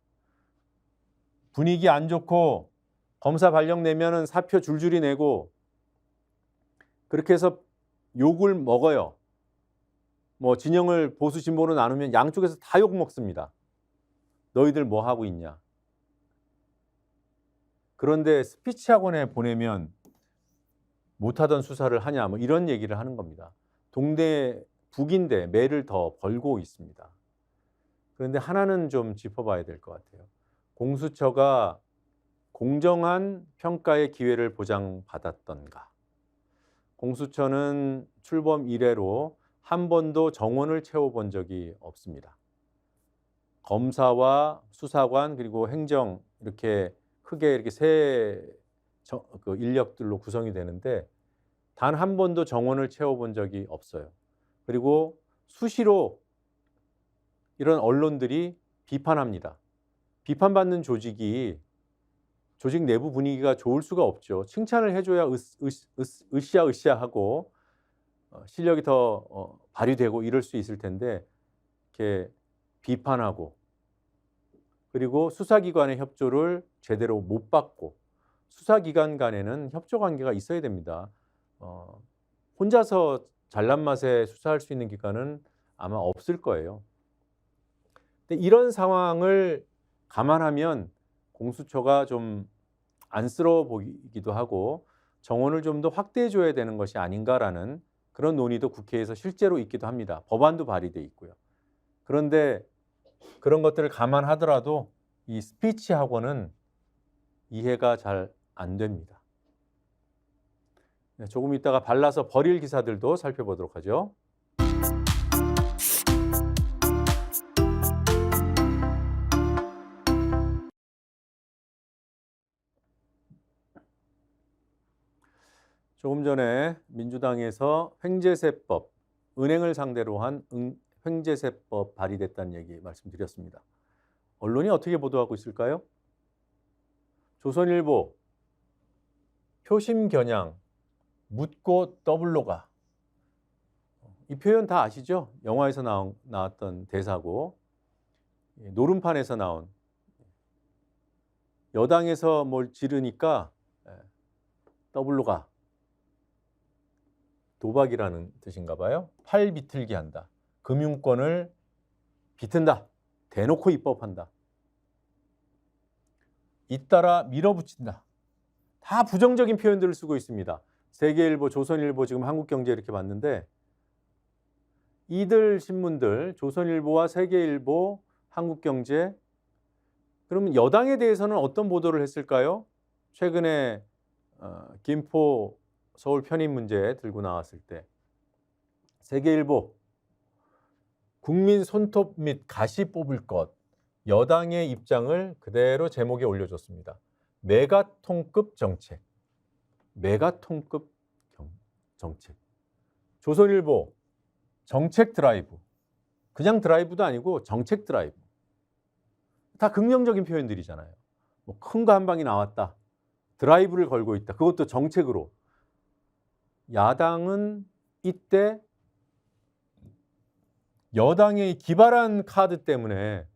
분위기 안 좋고 검사 발령 내면은 사표 줄줄이 내고 그렇게 해서 욕을 먹어요. 진영을 보수 진보로 나누면 양쪽에서 다 욕 먹습니다. 너희들 뭐 하고 있냐. 그런데 스피치 학원에 보내면 못하던 수사를 하냐, 이런 얘기를 하는 겁니다. 동네 북인데 매를 더 벌고 있습니다. 그런데 하나는 좀 짚어봐야 될 것 같아요. 공수처가 공정한 평가의 기회를 보장받았던가? 공수처는 출범 이래로 한 번도 정원을 채워본 적이 없습니다. 검사와 수사관 그리고 행정 이렇게 크게 이렇게 세 인력들로 구성이 되는데 단 한 번도 정원을 채워본 적이 없어요. 그리고 수시로 이런 언론들이 비판합니다. 비판받는 조직 내부 분위기가 좋을 수가 없죠. 칭찬을 해줘야 으쌰으쌰하고 실력이 더 발휘되고 이럴 수 있을 텐데 이렇게 비판하고 그리고 수사기관의 협조를 제대로 못 받고 수사기관 간에는 협조 관계가 있어야 됩니다. 혼자서 잘난 맛에 수사할 수 있는 기관은 아마 없을 거예요. 근데 이런 상황을 감안하면 공수처가 좀 안쓰러워 보이기도 하고 정원을 좀 더 확대해 줘야 되는 것이 아닌가라는 그런 논의도 국회에서 실제로 있기도 합니다. 법안도 발의돼 있고요. 그런데 그런 것들을 감안하더라도 이 스피치 학원은 이해가 잘 안 됩니다. 조금 있다가 발라서 버릴 기사들도 살펴보도록 하죠. 조금 전에 민주당에서 횡재세법, 은행을 상대로 한 횡재세법 발의됐다는 얘기 말씀드렸습니다. 언론이 어떻게 보도하고 있을까요? 조선일보, 표심겨냥, 묻고 더블로 가. 이 표현 다 아시죠? 영화에서 나왔던 대사고 노름판에서 나온 여당에서 뭘 지르니까 더블로 가. 도박이라는 뜻인가 봐요. 팔 비틀기 한다. 금융권을 비튼다. 대놓고 입법한다. 잇따라 밀어붙인다. 다 부정적인 표현들을 쓰고 있습니다. 세계일보, 조선일보, 지금 한국경제 이렇게 봤는데 이들 신문들, 조선일보와 세계일보, 한국경제 그러면 여당에 대해서는 어떤 보도를 했을까요? 최근에 김포 서울 편입 문제 들고 나왔을 때 세계일보 국민 손톱 및 가시 뽑을 것 여당의 입장을 그대로 제목에 올려줬습니다. 메가톤급 정책. 메가톤급 정책. 조선일보 정책 드라이브. 그냥 드라이브도 아니고 정책 드라이브. 다 긍정적인 표현들이잖아요. 뭐 큰 거 한 방이 나왔다. 드라이브를 걸고 있다. 그것도 정책으로. 야당은 이때 여당의 기발한 카드 때문에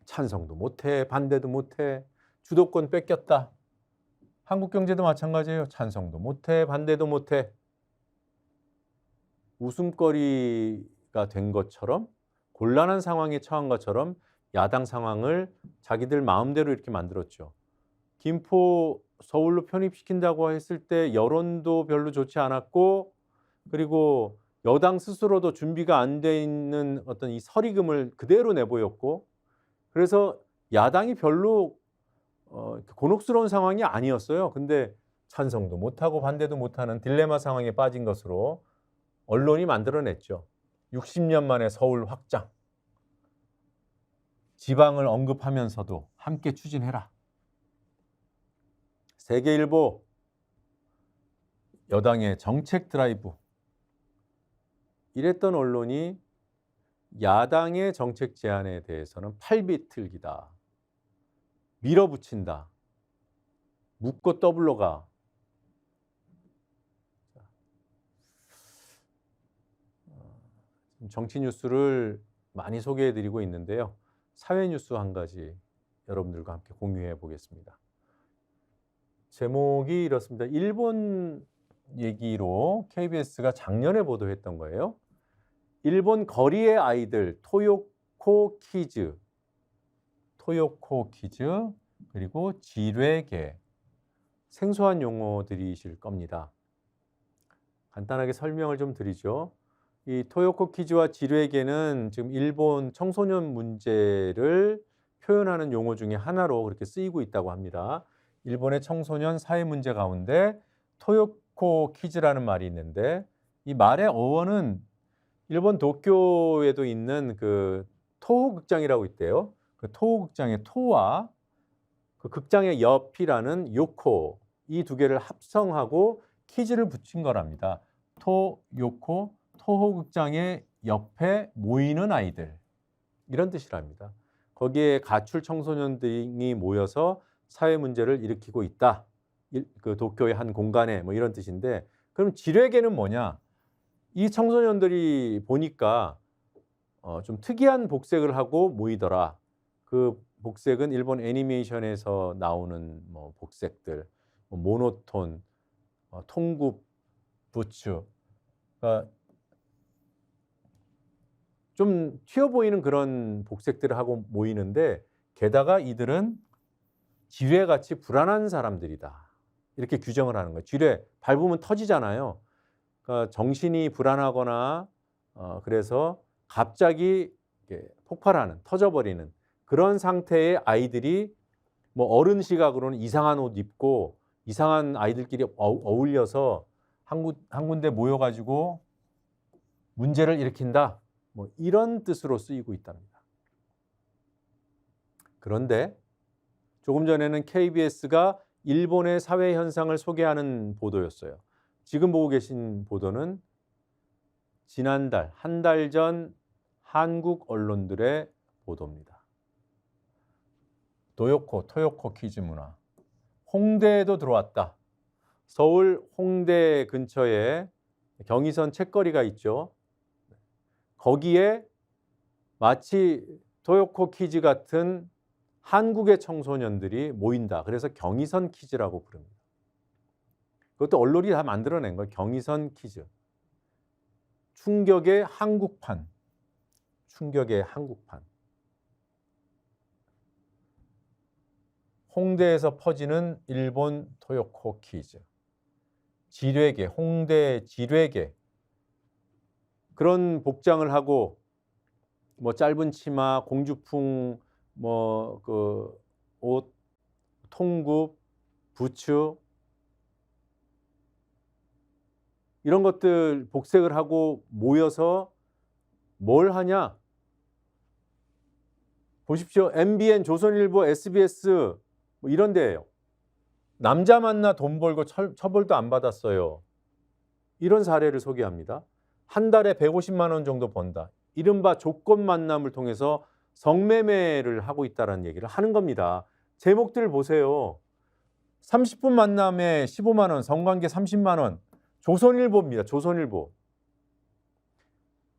찬성도 못해, 반대도 못해, 주도권 뺏겼다. 한국경제도 마찬가지예요. 찬성도 못해, 반대도 못해. 웃음거리가 된 것처럼 곤란한 상황에 처한 것처럼 야당 상황을 자기들 마음대로 이렇게 만들었죠. 김포 서울로 편입시킨다고 했을 때 여론도 별로 좋지 않았고 그리고 여당 스스로도 준비가 안 돼 있는 어떤 이 설익음을 그대로 내보였고 그래서 야당이 별로 곤혹스러운 상황이 아니었어요. 근데 찬성도 못하고 반대도 못하는 딜레마 상황에 빠진 것으로 언론이 만들어냈죠. 60년 만에 서울 확장. 지방을 언급하면서도 함께 추진해라. 세계일보 여당의 정책 드라이브. 이랬던 언론이 야당의 정책 제안에 대해서는 팔비틀기다. 밀어붙인다. 묻고 더블로 가. 정치 뉴스를 많이 소개해드리고 있는데요. 사회 뉴스 한 가지 여러분들과 함께 공유해 보겠습니다. 제목이 이렇습니다. 일본 얘기로 KBS가 작년에 보도했던 거예요. 일본 거리의 아이들 토요코 키즈 그리고 지뢰개 생소한 용어들이실 겁니다. 간단하게 설명을 좀 드리죠. 이 토요코 키즈와 지뢰개는 지금 일본 청소년 문제를 표현하는 용어 중에 하나로 그렇게 쓰이고 있다고 합니다. 일본의 청소년 사회 문제 가운데 토요코 키즈라는 말이 있는데 이 말의 어원은 일본 도쿄에도 있는 그 토호 극장이라고 있대요. 그 토호 극장의 토와 그 극장의 옆이라는 요코 이 두 개를 합성하고 키즈를 붙인 거랍니다. 토, 요코, 토호 극장의 옆에 모이는 아이들 이런 뜻이랍니다. 거기에 가출 청소년 등이 모여서 사회 문제를 일으키고 있다. 그 도쿄의 한 공간에 뭐 이런 뜻인데 그럼 지뢰계는 뭐냐? 이 청소년들이 보니까 좀 특이한 복색을 하고 모이더라. 그 복색은 일본 애니메이션에서 나오는 뭐 복색들, 뭐 모노톤, 통굽, 부츠, 그러니까 좀 튀어 보이는 그런 복색들을 하고 모이는데 게다가 이들은 지뢰같이 불안한 사람들이다. 이렇게 규정을 하는 거예요. 지뢰 밟으면 터지잖아요. 그러니까 정신이 불안하거나 그래서 갑자기 이렇게 폭발하는, 터져버리는 그런 상태의 아이들이 뭐 어른 시각으로는 이상한 옷 입고 이상한 아이들끼리 어울려서 한 군데 모여가지고 문제를 일으킨다. 뭐 이런 뜻으로 쓰이고 있답니다. 그런데 조금 전에는 KBS가 일본의 사회 현상을 소개하는 보도였어요. 지금 보고 계신 보도는 지난달, 한 달 전 한국 언론들의 보도입니다. 토요코 퀴즈 문화. 홍대에도 들어왔다. 서울 홍대 근처에 경의선 책거리가 있죠. 거기에 마치 토요코 퀴즈 같은 한국의 청소년들이 모인다. 그래서 경의선 퀴즈라고 부릅니다. 그것도 언론이 다 만들어낸 거예요. 경의선 퀴즈. 충격의 한국판. 충격의 한국판. 홍대에서 퍼지는 일본 토요코 퀴즈. 지뢰계, 홍대 지뢰계. 그런 복장을 하고 뭐 짧은 치마, 공주풍 뭐 그 옷, 통굽, 부츠 이런 것들 복색을 하고 모여서 뭘 하냐? 보십시오. MBN, 조선일보, SBS 뭐 이런 데예요. 남자 만나 돈 벌고 처벌도 안 받았어요. 이런 사례를 소개합니다. 한 달에 150만 원 정도 번다. 이른바 조건 만남을 통해서 성매매를 하고 있다는 얘기를 하는 겁니다. 제목들 보세요. 30분 만남에 15만 원, 성관계 30만 원. 조선일보입니다. 조선일보.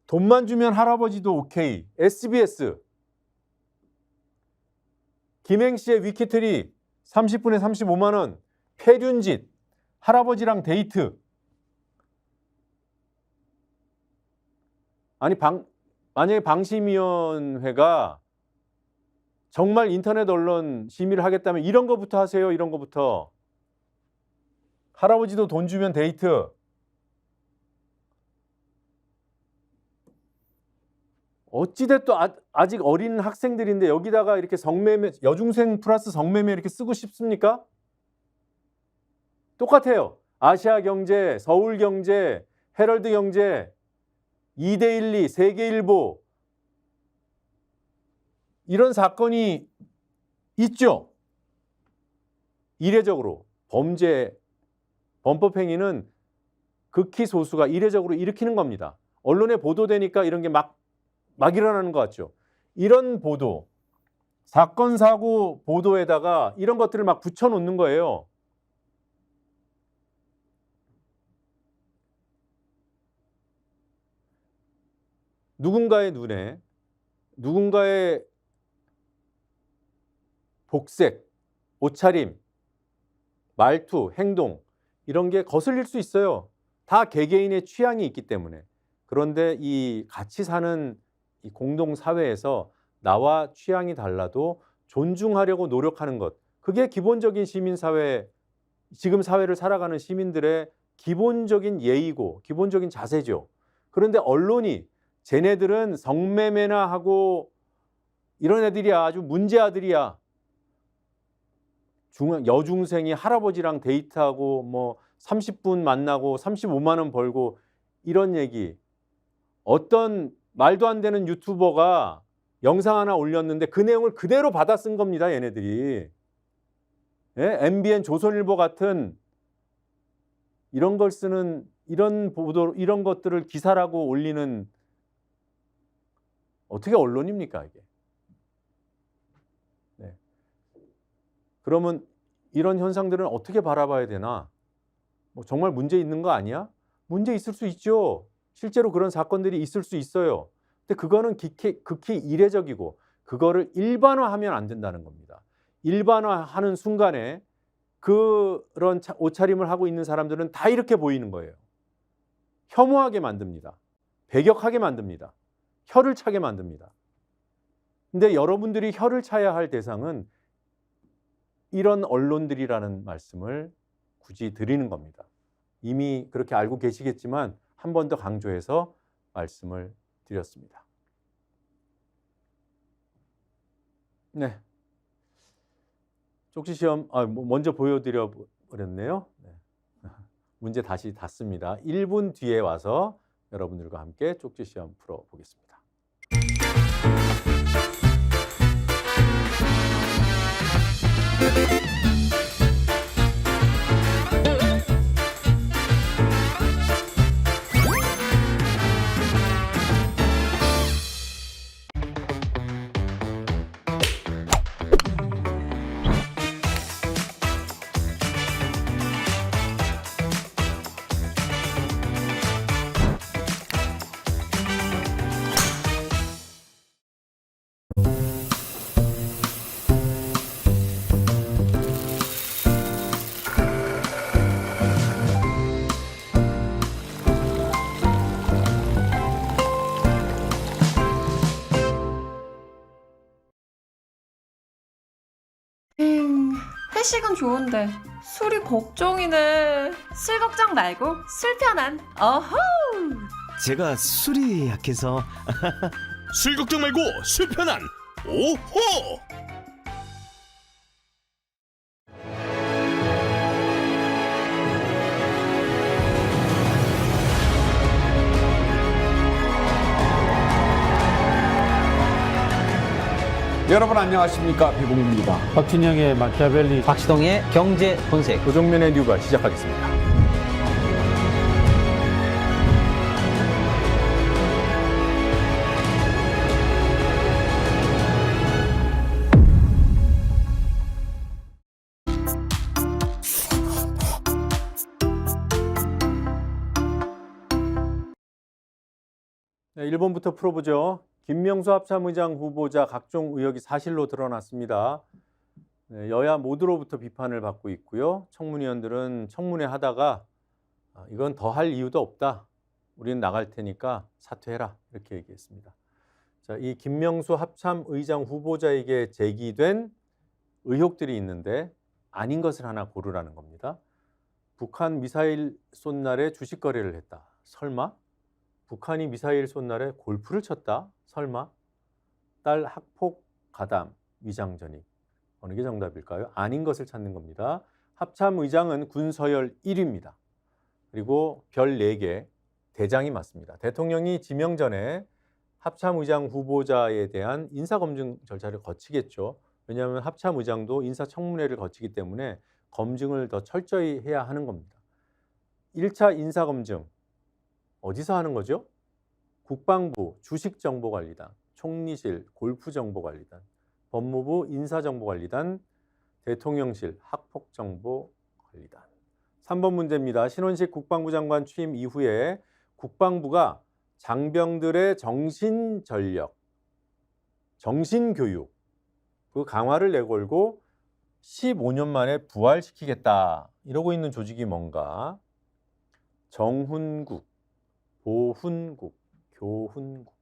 돈만 주면 할아버지도 오케이. SBS. 김행씨의 위키트리 30분에 35만 원. 폐륜짓. 할아버지랑 데이트. 아니 만약에 방심위원회가 정말 인터넷 언론 심의를 하겠다면 이런 거부터 하세요. 이런 거부터. 할아버지도 돈 주면 데이트. 어찌됐든 아직 어린 학생들인데 여기다가 이렇게 성매매, 여중생 플러스 성매매 이렇게 쓰고 싶습니까? 똑같아요. 아시아경제, 서울경제, 헤럴드경제, 2대12, 세계일보 이런 사건이 있죠. 이례적으로 범죄, 범법행위는 극히 소수가 이례적으로 일으키는 겁니다. 언론에 보도되니까 이런 게 막 일어나는 것 같죠. 이런 보도, 사건, 사고 보도에다가 이런 것들을 막 붙여놓는 거예요. 누군가의 눈에, 누군가의 복색, 옷차림, 말투, 행동 이런 게 거슬릴 수 있어요. 다 개개인의 취향이 있기 때문에. 그런데 이 같이 사는 이 공동사회에서 나와 취향이 달라도 존중하려고 노력하는 것. 그게 기본적인 시민사회, 지금 사회를 살아가는 시민들의 기본적인 예의고 기본적인 자세죠. 그런데 언론이 쟤네들은 성매매나 하고 이런 애들이야. 아주 문제 아들이야. 여중생이 할아버지랑 데이트하고 뭐 30분 만나고 35만 원 벌고 이런 얘기. 어떤 말도 안 되는 유튜버가 영상 하나 올렸는데 그 내용을 그대로 받아 쓴 겁니다. 얘네들이. 예? MBN 조선일보 같은 이런 걸 쓰는 이런 보도 이런 것들을 기사라고 올리는 어떻게 언론입니까 이게? 네. 그러면 이런 현상들은 어떻게 바라봐야 되나? 뭐 정말 문제 있는 거 아니야? 문제 있을 수 있죠. 실제로 그런 사건들이 있을 수 있어요. 근데 그거는 극히 이례적이고 그거를 일반화하면 안 된다는 겁니다. 일반화하는 순간에 그런 옷차림을 하고 있는 사람들은 다 이렇게 보이는 거예요. 혐오하게 만듭니다. 배격하게 만듭니다. 혀를 차게 만듭니다. 근데 여러분들이 혀를 차야 할 대상은 이런 언론들이라는 말씀을 굳이 드리는 겁니다. 이미 그렇게 알고 계시겠지만 한 번 더 강조해서 말씀을 드렸습니다. 네. 쪽지시험 먼저 보여드려 버렸네요. 네. 문제 다시 닫습니다. 1분 뒤에 와서 여러분들과 함께 쪽지시험 풀어보겠습니다. 회식은 좋은데 술이 걱정이네. 술 걱정 말고 술 편한 어허. 제가 술이 약해서 술 걱정 말고 술 편한 오호. 여러분 안녕하십니까, 비봉입니다. 박진영의 마키아벨리, 박시동의 경제 본색. 조정면의 뉴발 시작하겠습니다. 네, 1번부터 풀어보죠. 김명수 합참의장 후보자 각종 의혹이 사실로 드러났습니다. 네, 여야 모두로부터 비판을 받고 있고요. 청문위원들은 청문회 하다가 이건 더 할 이유도 없다. 우리는 나갈 테니까 사퇴해라. 이렇게 얘기했습니다. 자, 이 김명수 합참의장 후보자에게 제기된 의혹들이 있는데 아닌 것을 하나 고르라는 겁니다. 북한 미사일 쏜 날에 주식 거래를 했다. 설마? 북한이 미사일 쏜 날에 골프를 쳤다? 설마? 딸 학폭 가담 위장 전입. 어느 게 정답일까요? 아닌 것을 찾는 겁니다. 합참의장은 군서열 1위입니다. 그리고 별 4개 대장이 맞습니다. 대통령이 지명 전에 합참의장 후보자에 대한 인사검증 절차를 거치겠죠. 왜냐하면 합참의장도 인사청문회를 거치기 때문에 검증을 더 철저히 해야 하는 겁니다. 1차 인사검증 어디서 하는 거죠? 국방부 주식정보관리단, 총리실 골프정보관리단, 법무부 인사정보관리단, 대통령실 학폭정보관리단. 3번 문제입니다. 신원식 국방부 장관 취임 이후에 국방부가 장병들의 정신전력, 정신교육 그 강화를 내걸고 15년 만에 부활시키겠다 이러고 있는 조직이 뭔가? 정훈국, 보훈국, 교훈국.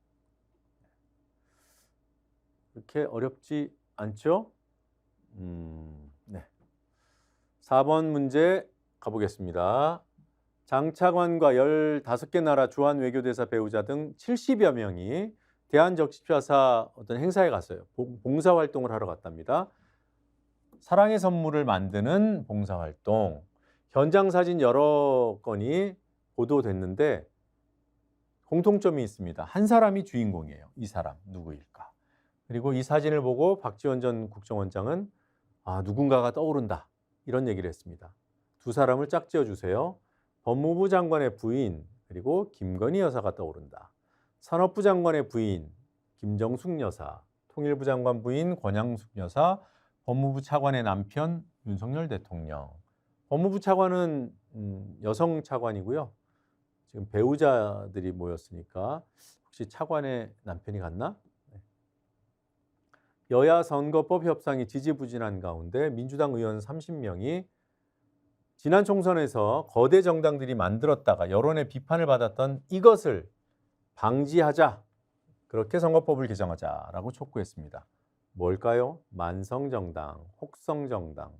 이렇게 어렵지 않죠? 네. 4번 문제 가보겠습니다. 장차관과 15개 나라 주한 외교대사 배우자 등 70여 명이 대한적십자사 어떤 행사에 갔어요. 봉사활동을 하러 갔답니다. 사랑의 선물을 만드는 봉사활동. 현장 사진 여러 건이 보도됐는데 공통점이 있습니다. 한 사람이 주인공이에요. 이 사람 누구일까? 그리고 이 사진을 보고 박지원 전 국정원장은 누군가가 떠오른다 이런 얘기를 했습니다. 두 사람을 짝지어 주세요. 법무부 장관의 부인 그리고 김건희 여사가 떠오른다. 산업부 장관의 부인 김정숙 여사, 통일부 장관 부인 권양숙 여사, 법무부 차관의 남편 윤석열 대통령. 법무부 차관은 여성 차관이고요. 지금 배우자들이 모였으니까 혹시 차관의 남편이 같나? 여야 선거법 협상이 지지부진한 가운데 민주당 의원 30명이 지난 총선에서 거대 정당들이 만들었다가 여론의 비판을 받았던 이것을 방지하자. 그렇게 선거법을 개정하자라고 촉구했습니다. 뭘까요? 만성정당, 혹성정당,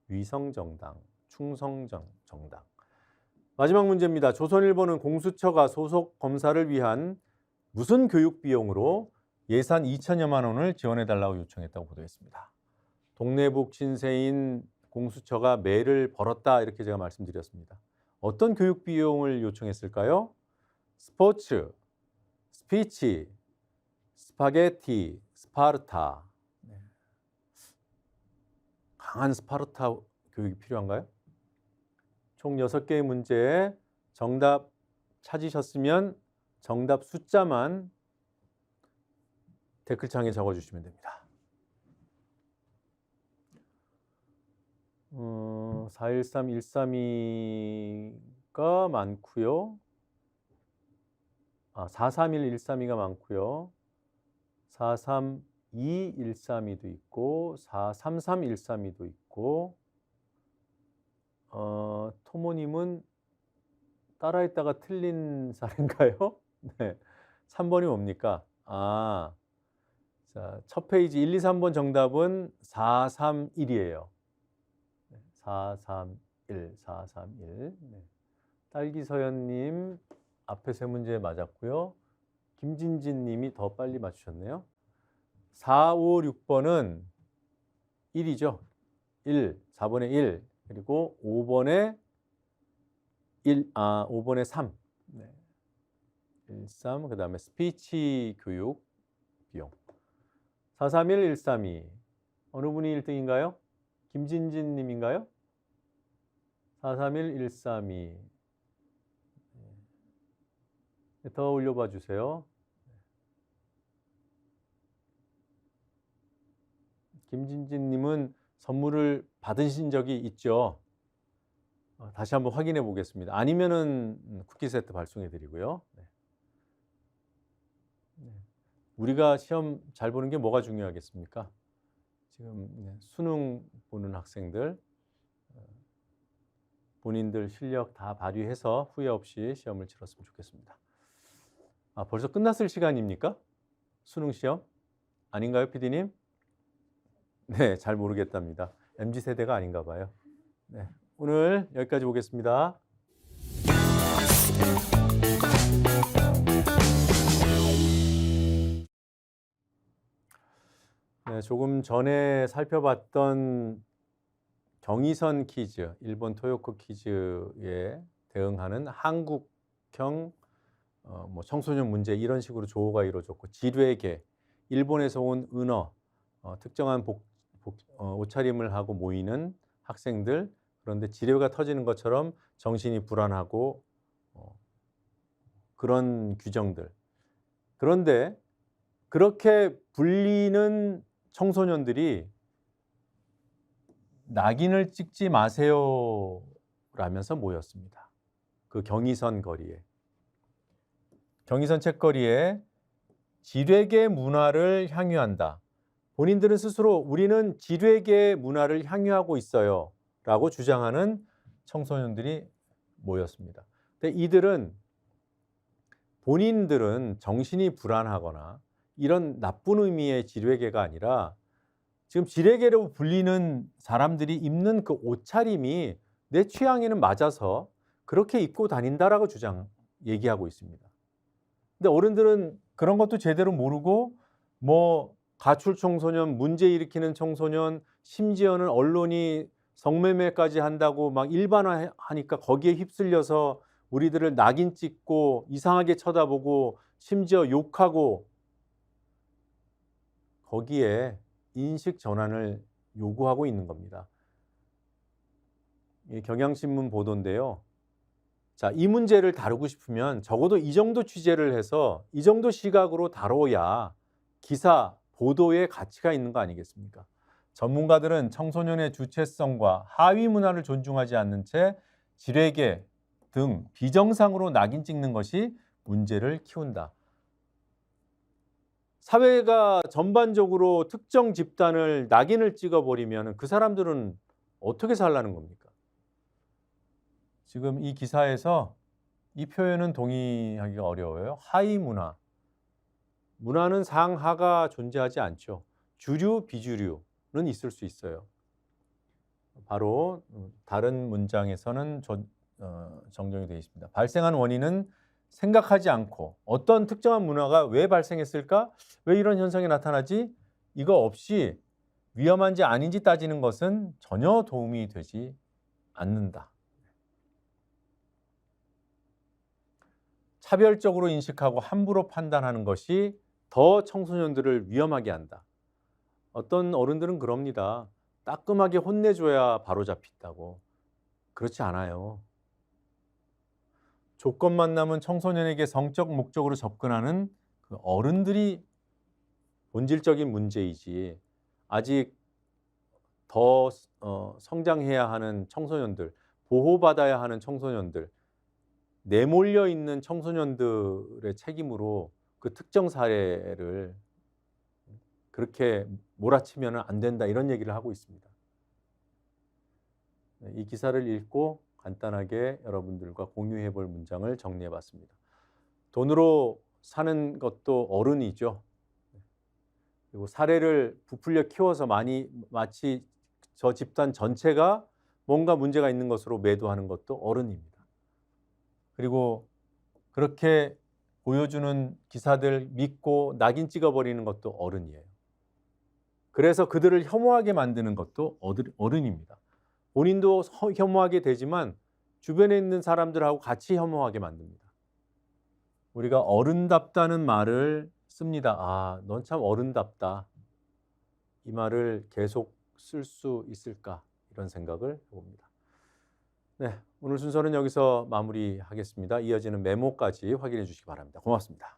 위성정당, 충성정당. 마지막 문제입니다. 조선일보는 공수처가 소속 검사를 위한 무슨 교육 비용으로 예산 2천여만 원을 지원해달라고 요청했다고 보도했습니다. 동네북 신세인 공수처가 매를 벌었다 이렇게 제가 말씀드렸습니다. 어떤 교육 비용을 요청했을까요? 스포츠, 스피치, 스파게티, 스파르타. 강한 스파르타 교육이 필요한가요? 총 6개의 문제에 정답 찾으셨으면 정답 숫자만 댓글창에 적어주시면 됩니다. 413, 132가 많고요. 431, 132가 많고요. 432, 132도 있고 433, 132도 있고 토모님은 따라했다가 틀린 사례인가요? 네. 3번이 뭡니까? 자, 첫 페이지 1, 2, 3번 정답은 431이에요. 431, 431. 네. 딸기서연님 앞에 세 문제 맞았고요. 김진진님이 더 빨리 맞추셨네요. 4, 5, 6번은 1이죠. 1, 4번에 1, 그리고 5번에 5번에 3. 네. 1, 3, 그 다음에 스피치 교육 비용. 431, 132. 어느 분이 1등인가요? 김진진 님인가요? 431, 132. 더 올려봐 주세요. 김진진 님은 선물을 받으신 적이 있죠? 다시 한번 확인해 보겠습니다. 아니면은 쿠키 세트 발송해 드리고요. 우리가 시험 잘 보는 게 뭐가 중요하겠습니까? 지금 수능 보는 학생들 본인들 실력 다 발휘해서 후회 없이 시험을 치렀으면 좋겠습니다. 벌써 끝났을 시간입니까? 수능 시험? 아닌가요, PD님? 네, 잘 모르겠답니다. MZ세대가 아닌가 봐요. 네, 오늘 여기까지 보겠습니다. 네, 조금 전에 살펴봤던 경의선 퀴즈, 일본 토요코 퀴즈에 대응하는 한국형 청소년 문제 이런 식으로 조어가 이루어졌고 지뢰개, 일본에서 온 은어, 특정한 옷차림을 하고 모이는 학생들 그런데 지뢰가 터지는 것처럼 정신이 불안하고 그런 규정들. 그런데 그렇게 불리는 청소년들이 낙인을 찍지 마세요 라면서 모였습니다. 그 경의선 거리에. 경의선 책거리에 지뢰개 문화를 향유한다. 본인들은 스스로 우리는 지뢰개 문화를 향유하고 있어요 라고 주장하는 청소년들이 모였습니다. 근데 이들은 본인들은 정신이 불안하거나 이런 나쁜 의미의 지뢰개가 아니라 지금 지뢰개로 불리는 사람들이 입는 그 옷차림이 내 취향에는 맞아서 그렇게 입고 다닌다라고 얘기하고 있습니다. 근데 어른들은 그런 것도 제대로 모르고 가출 청소년, 문제 일으키는 청소년, 심지어는 언론이 성매매까지 한다고 막 일반화하니까 거기에 휩쓸려서 우리들을 낙인 찍고 이상하게 쳐다보고 심지어 욕하고 거기에 인식 전환을 요구하고 있는 겁니다. 이 경향신문 보도인데요. 자, 이 문제를 다루고 싶으면 적어도 이 정도 취재를 해서 이 정도 시각으로 다뤄야 기사, 보도에 가치가 있는 거 아니겠습니까? 전문가들은 청소년의 주체성과 하위 문화를 존중하지 않는 채 지뢰개 등 비정상으로 낙인 찍는 것이 문제를 키운다. 사회가 전반적으로 특정 집단을 낙인을 찍어버리면 그 사람들은 어떻게 살라는 겁니까? 지금 이 기사에서 이 표현은 동의하기가 어려워요. 하위 문화. 문화는 상하가 존재하지 않죠. 주류, 비주류는 있을 수 있어요. 바로 다른 문장에서는 정정이 되어 있습니다. 발생한 원인은 생각하지 않고 어떤 특정한 문화가 왜 발생했을까? 왜 이런 현상이 나타나지? 이거 없이 위험한지 아닌지 따지는 것은 전혀 도움이 되지 않는다. 차별적으로 인식하고 함부로 판단하는 것이 더 청소년들을 위험하게 한다. 어떤 어른들은 그럽니다. 따끔하게 혼내줘야 바로 잡힌다고. 그렇지 않아요. 조건만 남은 청소년에게 성적 목적으로 접근하는 그 어른들이 본질적인 문제이지, 아직 더 성장해야 하는 청소년들, 보호받아야 하는 청소년들, 내몰려 있는 청소년들의 책임으로 그 특정 사례를 그렇게 몰아치면 안 된다, 이런 얘기를 하고 있습니다. 이 기사를 읽고 간단하게 여러분들과 공유해 볼 문장을 정리해 봤습니다. 돈으로 사는 것도 어른이죠. 그리고 사례를 부풀려 키워서 마치 저 집단 전체가 뭔가 문제가 있는 것으로 매도하는 것도 어른입니다. 그리고 그렇게 보여주는 기사들 믿고 낙인 찍어버리는 것도 어른이에요. 그래서 그들을 혐오하게 만드는 것도 어른입니다. 본인도 혐오하게 되지만 주변에 있는 사람들하고 같이 혐오하게 만듭니다. 우리가 어른답다는 말을 씁니다. 아, 넌 참 어른답다. 이 말을 계속 쓸 수 있을까? 이런 생각을 해봅니다. 네, 오늘 순서는 여기서 마무리하겠습니다. 이어지는 메모까지 확인해 주시기 바랍니다. 고맙습니다.